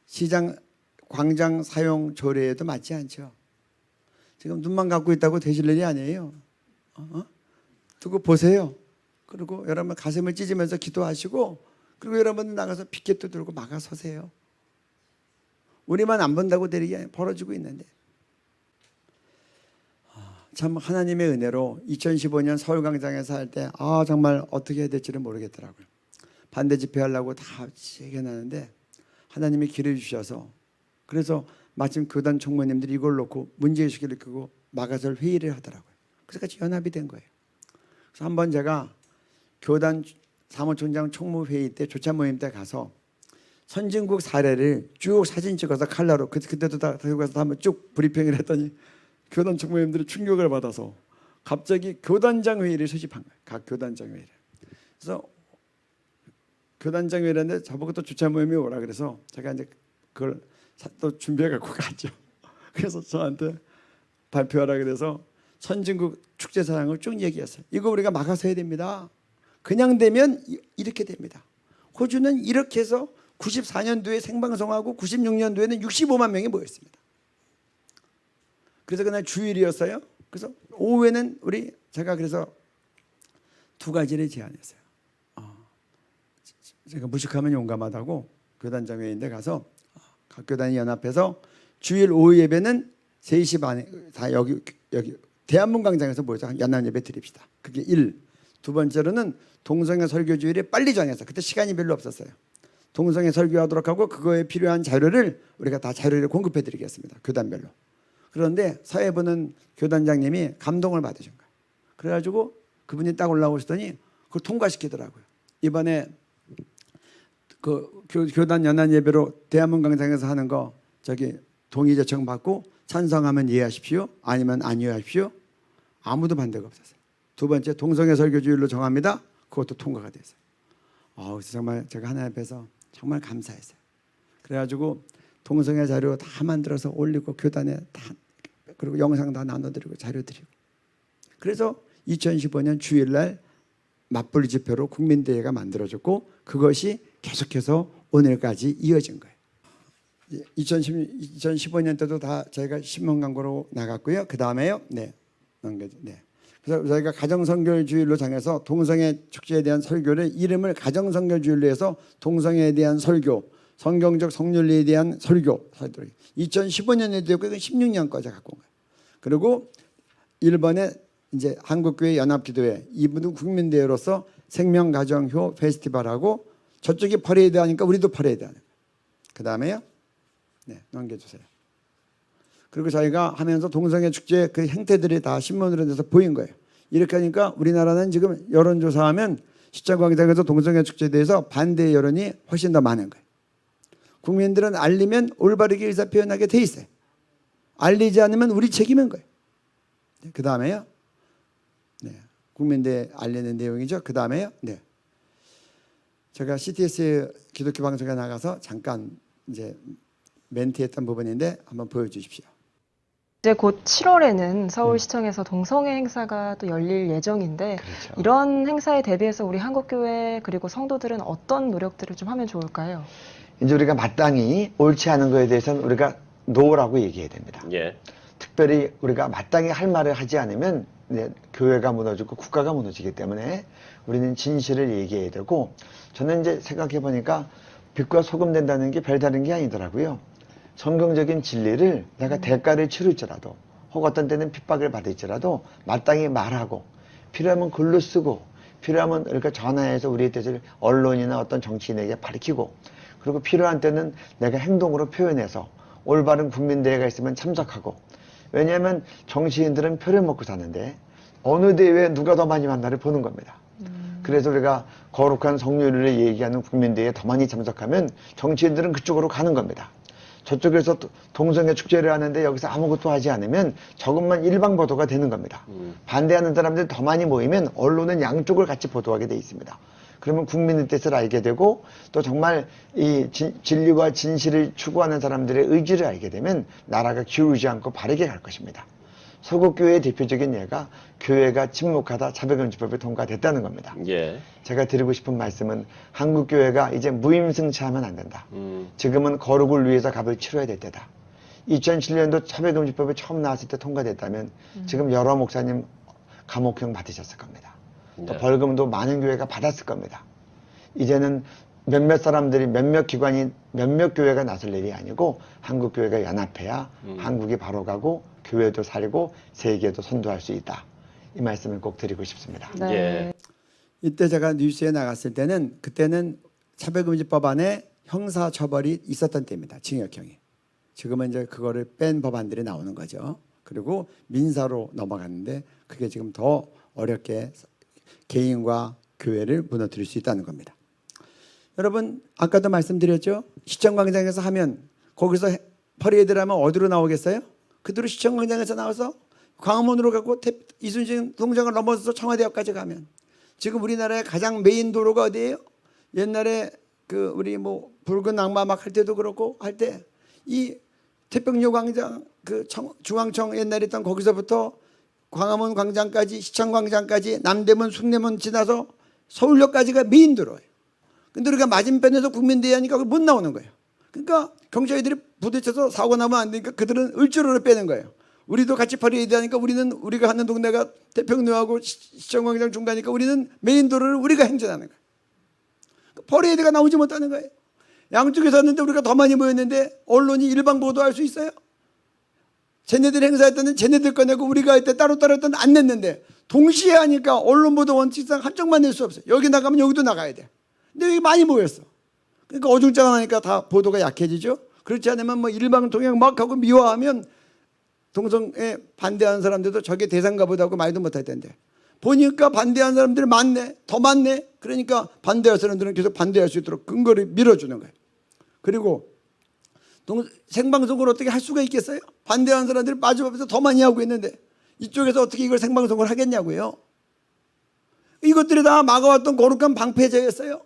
시장 광장 사용 조례에도 맞지 않죠. 지금 눈만 감고 있다고 되실 일이 아니에요. 두고 보세요. 그리고 여러분 가슴을 찢으면서 기도하시고 그리고 여러분 나가서 피켓도 들고 막아서세요. 우리만 안 본다고 되는 게 벌어지고 있는데 참 하나님의 은혜로 2015년 서울광장에서 할 때 정말 어떻게 해야 될지를 모르겠더라고요. 반대 집회하려고 다 얘기해놨는데 하나님이 길을 주셔서 그래서 마침 교단 총무님들이 이걸 놓고 문제의식을 끄고 막아설 회의를 하더라고요. 그래서 같이 연합이 된 거예요. 그래서 한번 제가 교단 사무총장 총무회의 때 조차 모임 때 가서 선진국 사례를 쭉 사진 찍어서 칼라로 그때도 다 들고 가서 한번 쭉 브리핑을 했더니 교단 총무님들이 충격을 받아서 갑자기 교단장 회의를 소집한 거예요. 각 교단장 회의를. 그래서 교단장 회의라는데 저보고 또 주차 모임이 오라 그래서 제가 이제 그걸 또 준비해 갖고 갔죠. 그래서 저한테 발표하라 그래서 선진국 축제 사항을 쭉 얘기했어요. 이거 우리가 막아서 해야 됩니다. 그냥 되면 이렇게 됩니다. 호주는 이렇게 해서 94년도에 생방송하고 96년도에는 65만 명이 모였습니다. 그래서 그날 주일이었어요. 그래서 오후에는 제가 그래서 두 가지를 제안했어요. 제가 무식하면 용감하다고 교단장회인데 가서 각 교단이 연합해서 주일 오후 예배는 3시 반에 다 여기 대한문광장에서 모여서 연합 예배 드립시다. 그게 1. 두 번째로는 동성애 설교 주일에 빨리 정해서 그때 시간이 별로 없었어요. 동성애 설교하도록 하고 그거에 필요한 자료를 우리가 다 자료를 공급해 드리겠습니다. 교단별로. 그런데 사회부는 교단장님이 감동을 받으신 거예요. 그래가지고 그분이 딱 올라오시더니 그걸 통과시키더라고요. 이번에 그 교단 연합 예배로 대한문광장에서 하는 거 동의 제청 받고 찬성하면 예하십시오. 아니면 안 예하십시오. 아무도 반대가 없었어요. 두 번째 동성애 설교 주일로 정합니다. 그것도 통과가 됐어요. 그래서 정말 제가 하나님 앞에서 정말 감사했어요. 그래가지고 동성애 자료 다 만들어서 올리고 교단에 다 그리고 영상 다 나눠드리고 자료 드리고 그래서 2015년 주일날 맞불 집회로 국민대회가 만들어졌고 그것이 계속해서 오늘까지 이어진 거예요. 2015년 때도 다 저희가 신문 광고로 나갔고요. 그 다음에요. 그래서 저희가 가정선교주일로 정해서 동성애 축제에 대한 설교를 이름을 가정선교주일로 해서 동성애에 대한 설교, 성경적 성윤리에 대한 설교 2015년에도 됐고 이건 16년까지 갖고 온 거예요. 그리고 1번에 이제 한국교회 연합기도회 이분은 국민대회로서 생명가정효 페스티벌하고 저쪽이 퍼레이드 하니까 우리도 퍼레이드 하는 거예요. 그 다음에요. 넘겨주세요. 그리고 저희가 하면서 동성애 축제 그 행태들이 다 신문으로 돼서 보인 거예요. 이렇게 하니까 우리나라는 지금 여론조사하면 시청광장에서 동성애 축제에 대해서 반대 여론이 훨씬 더 많은 거예요. 국민들은 알리면 올바르게 의사표현하게 돼 있어요. 알리지 않으면 우리 책임인 거예요. 그 다음에요. 국민대회 알리는 내용이죠. 그 다음에요. 제가 CTS 기독교 방송에 나가서 잠깐 이제 멘트했던 부분인데 한번 보여주십시오. 이제 곧 7월에는 서울시청에서 동성애 행사가 또 열릴 예정인데 그렇죠. 이런 행사에 대비해서 우리 한국교회 그리고 성도들은 어떤 노력들을 좀 하면 좋을까요? 이제 우리가 마땅히 옳지 않은 거에 대해서는 우리가 노라고 얘기해야 됩니다. 특별히 우리가 마땅히 할 말을 하지 않으면 교회가 무너지고 국가가 무너지기 때문에 우리는 진실을 얘기해야 되고 저는 이제 생각해 보니까 빛과 소금 된다는 게 별다른 게 아니더라고요. 성경적인 진리를 내가 대가를 치를지라도 혹 어떤 때는 핍박을 받을지라도 마땅히 말하고 필요하면 글로 쓰고 필요하면 그러니까 전화해서 우리의 뜻을 언론이나 어떤 정치인에게 밝히고 그리고 필요한 때는 내가 행동으로 표현해서 올바른 국민대회가 있으면 참석하고 왜냐하면 정치인들은 표를 먹고 사는데 어느 대회에 누가 더 많이 만나를 보는 겁니다. 그래서 우리가 거룩한 성률을 얘기하는 국민대회에 더 많이 참석하면 정치인들은 그쪽으로 가는 겁니다. 저쪽에서 동성애 축제를 하는데 여기서 아무것도 하지 않으면 저것만 일방보도가 되는 겁니다. 반대하는 사람들이 더 많이 모이면 언론은 양쪽을 같이 보도하게 돼 있습니다. 그러면 국민의 뜻을 알게 되고 또 정말 이 진리와 진실을 추구하는 사람들의 의지를 알게 되면 나라가 기울지 않고 바르게 갈 것입니다. 서구교회의 대표적인 예가 교회가 침묵하다 차별금지법이 통과됐다는 겁니다. 제가 드리고 싶은 말씀은 한국교회가 이제 무임승차하면 안 된다. 지금은 거룩을 위해서 값을 치러야 될 때다. 2007년도 차별금지법이 처음 나왔을 때 통과됐다면 지금 여러 목사님 감옥형 받으셨을 겁니다. 또 벌금도 많은 교회가 받았을 겁니다. 이제는 몇몇 사람들이 몇몇 기관이 몇몇 교회가 나설 일이 아니고 한국교회가 연합해야 한국이 바로 가고 교회도 살고 세계도 선도할 수 있다. 이 말씀을 꼭 드리고 싶습니다. 이때 제가 뉴스에 나갔을 때는 그때는 차별금지법 안에 형사처벌이 있었던 때입니다. 징역형이. 지금은 이제 그거를 뺀 법안들이 나오는 거죠. 그리고 민사로 넘어갔는데 그게 지금 더 어렵게 개인과 교회를 무너뜨릴 수 있다는 겁니다. 여러분 아까도 말씀드렸죠. 시청광장에서 하면 거기서 퍼레이드를 하면 어디로 나오겠어요? 그대로 시청광장에서 나와서 광화문으로 가고 이순신 동장을 넘어서서 청와대역까지 가면 지금 우리나라의 가장 메인 도로가 어디예요? 옛날에 그 우리 뭐 붉은 악마 막 할 때도 그렇고 할 때 이 태평로 광장 그 중앙청 옛날에 있던 거기서부터 광화문 광장까지, 시청 광장까지, 남대문, 숭례문 지나서 서울역까지가 메인 도로예요. 근데 우리가 맞은편에서 국민대회 하니까 못 나오는 거예요. 그러니까 경찰들이 부딪혀서 사고 나면 안 되니까 그들은 을지로를 빼는 거예요. 우리도 같이 퍼레이드 하니까 우리가 하는 동네가 태평로하고 시청광장 중간이니까 우리는 메인 도로를 우리가 행진하는 거예요. 퍼레이드가 나오지 못하는 거예요. 양쪽에서 왔는데 우리가 더 많이 모였는데 언론이 일방 보도할 수 있어요? 쟤네들 행사할 때는 쟤네들 꺼내고 우리가 할 때 따로따로 할 때는 안 냈는데 동시에 하니까 언론 보도 원칙상 한쪽만 낼 수 없어요. 여기 나가면 여기도 나가야 돼. 근데 여기 많이 모였어. 그러니까 어중장하니까 다 보도가 약해지죠. 그렇지 않으면 뭐 일방 통행 막 하고 미화하면 동성에 반대하는 사람들도 저게 대상가 보다 하고 말도 못할 텐데 보니까 반대하는 사람들이 많네. 더 많네. 그러니까 반대할 사람들은 계속 반대할 수 있도록 근거를 밀어주는 거예요. 그리고 생방송을 어떻게 할 수가 있겠어요? 반대하는 사람들이 빠져서 더 많이 하고 있는데 이쪽에서 어떻게 이걸 생방송을 하겠냐고요. 이것들이 다 막아왔던 거룩한 방패제였어요.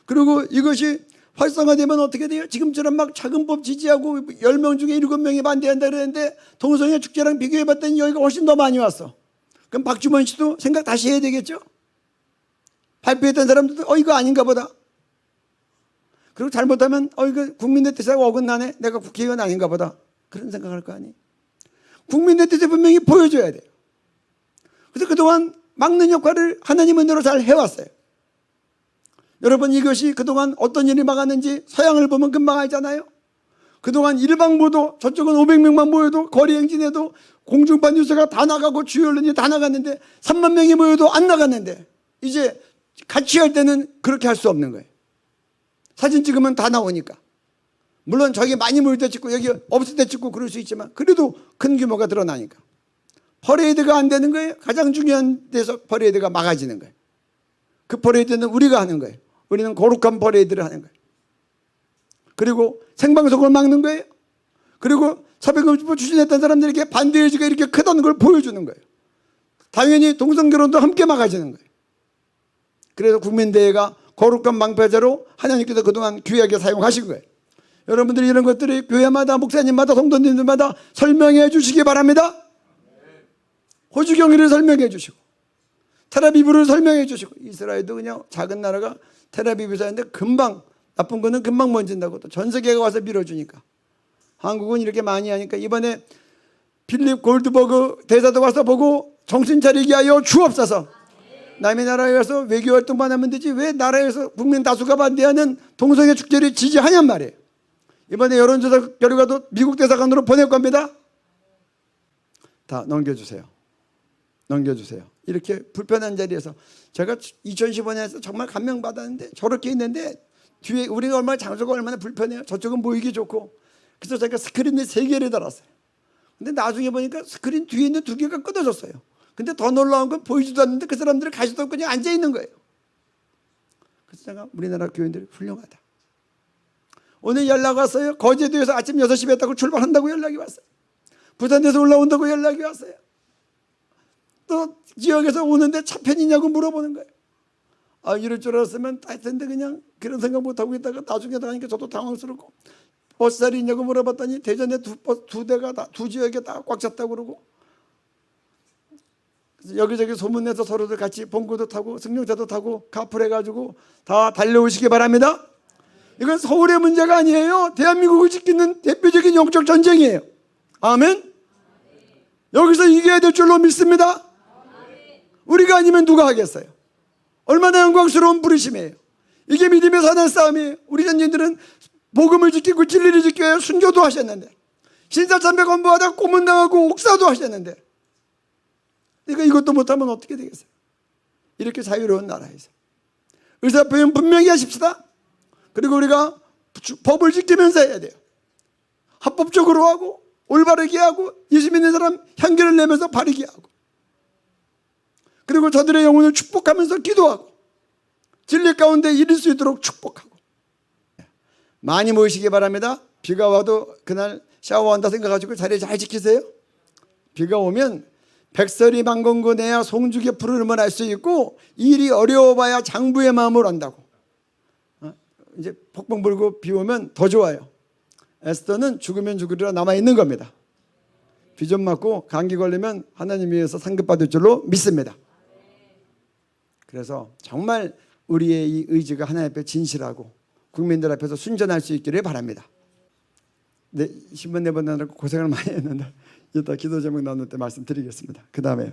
그리고 이것이 활성화되면 어떻게 돼요? 지금처럼 막 자금법 지지하고 10명 중에 7명이 반대한다 그랬는데 동성애 축제랑 비교해봤더니 여기가 훨씬 더 많이 왔어. 그럼 박주원 씨도 생각 다시 해야 되겠죠? 발표했던 사람들도 이거 아닌가 보다. 그리고 잘못하면 이거 국민의 뜻에 어긋나네. 내가 국회의원 아닌가 보다. 그런 생각할 거 아니에요. 국민의 뜻을 분명히 보여줘야 돼요. 그래서 그동안 막는 역할을 하나님 은혜로 잘 해왔어요. 여러분 이것이 그동안 어떤 일이 막았는지 서양을 보면 금방 알잖아요. 그동안 일방보도 저쪽은 500명만 모여도 거리 행진해도 공중파 뉴스가 다 나가고 주요 언론이 다 나갔는데 3만 명이 모여도 안 나갔는데 이제 같이 할 때는 그렇게 할 수 없는 거예요. 사진 찍으면 다 나오니까. 물론 저기 많이 모일 때 찍고 여기 없을 때 찍고 그럴 수 있지만 그래도 큰 규모가 드러나니까. 퍼레이드가 안 되는 거예요. 가장 중요한 데서 퍼레이드가 막아지는 거예요. 그 퍼레이드는 우리가 하는 거예요. 우리는 거룩한 퍼레이드를 하는 거예요. 그리고 생방송을 막는 거예요. 그리고 차별금지법 추진했던 사람들에게 반대 의지가 이렇게 크다는 걸 보여주는 거예요. 당연히 동성결혼도 함께 막아지는 거예요. 그래서 국민대회가 거룩한 방패제로 하나님께서 그동안 귀하게 사용하신 거예요. 여러분들이 이런 것들이 교회마다 목사님마다 성도님들마다 설명해 주시기 바랍니다. 호주경위를 설명해 주시고 텔아비브를 설명해 주시고 이스라엘도 그냥 작은 나라가 텔아비브에서 하는데 금방 나쁜 거는 금방 번진다고 또 전 세계가 와서 밀어주니까 한국은 이렇게 많이 하니까 이번에 필립 골드버그 대사도 와서 보고 정신 차리게 하여 주옵소서. 남의 나라에 가서 외교 활동만 하면 되지 왜 나라에서 국민 다수가 반대하는 동성애 축제를 지지하냔 말이에요. 이번에 여론조사 결과도 미국 대사관으로 보낼 겁니다. 다 넘겨주세요. 넘겨주세요. 이렇게 불편한 자리에서 제가 2015년에서 정말 감명받았는데 저렇게 있는데 뒤에 우리가 얼마나 장소가 얼마나 불편해요. 저쪽은 보이기 좋고 그래서 제가 스크린에 3개를 달았어요. 근데 나중에 보니까 스크린 뒤에 있는 2개가 끊어졌어요. 근데 더 놀라운 건 보이지도 않는데 그 사람들이 가시도 없고 그냥 앉아있는 거예요. 그래서 제가 우리나라 교인들이 훌륭하다. 오늘 연락 왔어요. 거제도에서 아침 6시 배 타고 출발한다고 연락이 왔어요. 부산에서 올라온다고 연락이 왔어요. 또 지역에서 오는데 차 편이냐고 물어보는 거예요. 이럴 줄 알았으면 할 텐데 그냥 그런 생각 못하고 있다가 나중에 가니까 저도 당황스럽고 버스 자리 있냐고 물어봤더니 대전에 두 대가 다 두 지역에 다 꽉 찼다고 그러고 그래서 여기저기 소문내서 서로들 같이 봉고도 타고 승용차도 타고 카풀해가지고 다 달려오시기 바랍니다. 이건 서울의 문제가 아니에요. 대한민국을 지키는 대표적인 영적 전쟁이에요. 아멘. 여기서 이겨야 될 줄로 믿습니다. 우리가 아니면 누가 하겠어요? 얼마나 영광스러운 부르심이에요. 이게 믿음의 사는 싸움이에요. 우리 전쟁들은 복음을 지키고 진리를 지켜야 순교도 하셨는데 신사참배 건부하다 고문당하고 옥사도 하셨는데 그러니까 이것도 못하면 어떻게 되겠어요? 이렇게 자유로운 나라에서 의사표현 분명히 하십시다. 그리고 우리가 법을 지키면서 해야 돼요. 합법적으로 하고 올바르게 하고 예수 믿는 사람 향기를 내면서 바르게 하고 그리고 저들의 영혼을 축복하면서 기도하고 진리 가운데 이룰 수 있도록 축복하고 많이 모이시기 바랍니다. 비가 와도 그날 샤워한다 생각하시고 자리 잘 지키세요. 비가 오면 백설이 만건고 내야 송죽의 푸르름을 알 수 있고 일이 어려워봐야 장부의 마음을 안다고. 이제 폭풍 불고 비 오면 더 좋아요. 에스더는 죽으면 죽으리라 남아있는 겁니다. 비좀 맞고 감기 걸리면 하나님 위해서 상급받을 줄로 믿습니다. 그래서 정말 우리의 이 의지가 하나님 앞에 진실하고 국민들 앞에서 순전할 수 있기를 바랍니다. 네, 신문 내보내느라고 고생을 많이 했는데 이따 기도 제목 나눌 때 말씀드리겠습니다. 그 다음에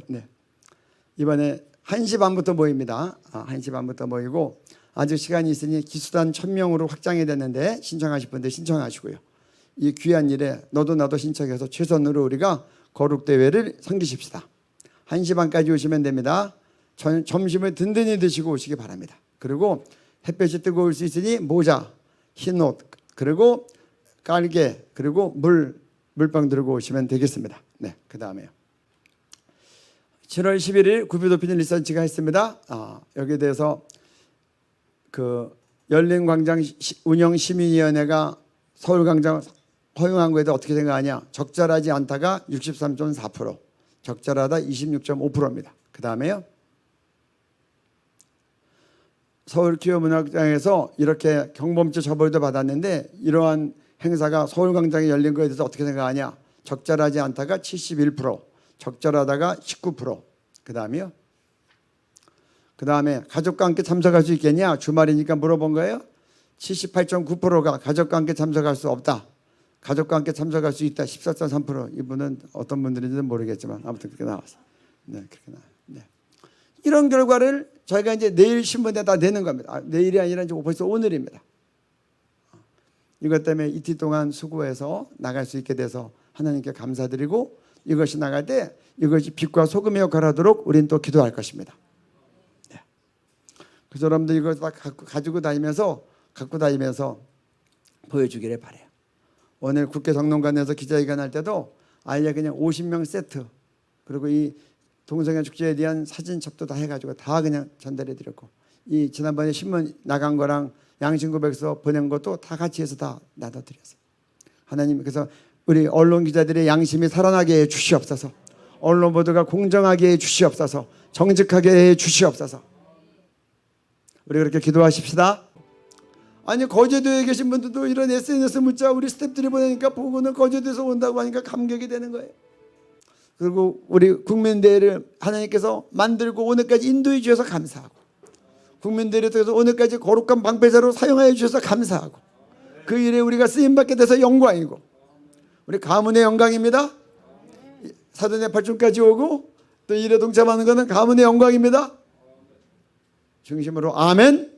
이번에 1시 반부터 모입니다. 1시 반부터 모이고 아직 시간이 있으니 기수단 1000명으로 확장이 됐는데 신청하실 분들 신청하시고요. 이 귀한 일에 너도 나도 신청해서 최선으로 우리가 거룩대회를 섬기십시다. 1시 반까지 오시면 됩니다. 점심을 든든히 드시고 오시기 바랍니다. 그리고 햇볕이 뜨거울 수 있으니 모자, 흰옷, 그리고 깔개, 그리고 물병 들고 오시면 되겠습니다. 네, 그 다음에요. 7월 11일 구비도피님 리서치가 했습니다. 여기에 대해서 그 열린광장 운영시민위원회가 서울광장 허용한 거에 대해 어떻게 생각하냐? 적절하지 않다가 63.4%, 적절하다 26.5%입니다. 그 다음에요. 서울기업문화극장에서 이렇게 경범죄 처벌도 받았는데 이러한 행사가 서울광장에 열린 거에 대해서 어떻게 생각하냐? 적절하지 않다가 71%, 적절하다가 19%. 그 다음에요. 그 다음에 가족과 함께 참석할 수 있겠냐? 주말이니까 물어본 거예요. 78.9%가 가족과 함께 참석할 수 없다. 가족과 함께 참석할 수 있다. 14.3%. 이분은 어떤 분들인지는 모르겠지만 아무튼 그렇게 나왔어요. 네, 그렇게 나와요. 네. 이런 결과를 저희가 이제 내일 신문에다 내는 겁니다. 내일이 아니라 이제 벌써 오늘입니다. 이것 때문에 이틀 동안 수고해서 나갈 수 있게 돼서 하나님께 감사드리고 이것이 나갈 때 이것이 빛과 소금의 역할을 하도록 우리는 또 기도할 것입니다. 네. 그래서 여러분들 이걸 다 갖고 다니면서 보여주기를 바래요. 오늘 국회 정론관에서 기자회견 할 때도 아예 그냥 50명 세트 그리고 이 동성애 축제에 대한 사진 첩도 다 해가지고 다 그냥 전달해 드렸고 이 지난번에 신문 나간 거랑 양심고백서 보낸 것도 다 같이 해서 다 나눠드렸어요. 하나님 그래서 우리 언론 기자들의 양심이 살아나게 해 주시옵소서. 언론 보도가 공정하게 해 주시옵소서. 정직하게 해 주시옵소서. 우리 그렇게 기도하십시다. 아니 거제도에 계신 분들도 이런 SNS 문자 우리 스태프들이 보내니까 보고는 거제도에서 온다고 하니까 감격이 되는 거예요. 그리고 우리 국민대회를 하나님께서 만들고 오늘까지 인도해 주셔서 감사하고 국민대회를 통해서 오늘까지 거룩한 방패자로 사용하여 주셔서 감사하고 그 일에 우리가 쓰임받게 돼서 영광이고 우리 가문의 영광입니다. 사돈의 팔촌까지 오고 또 일에 동참하는 것은 가문의 영광입니다. 중심으로 아멘.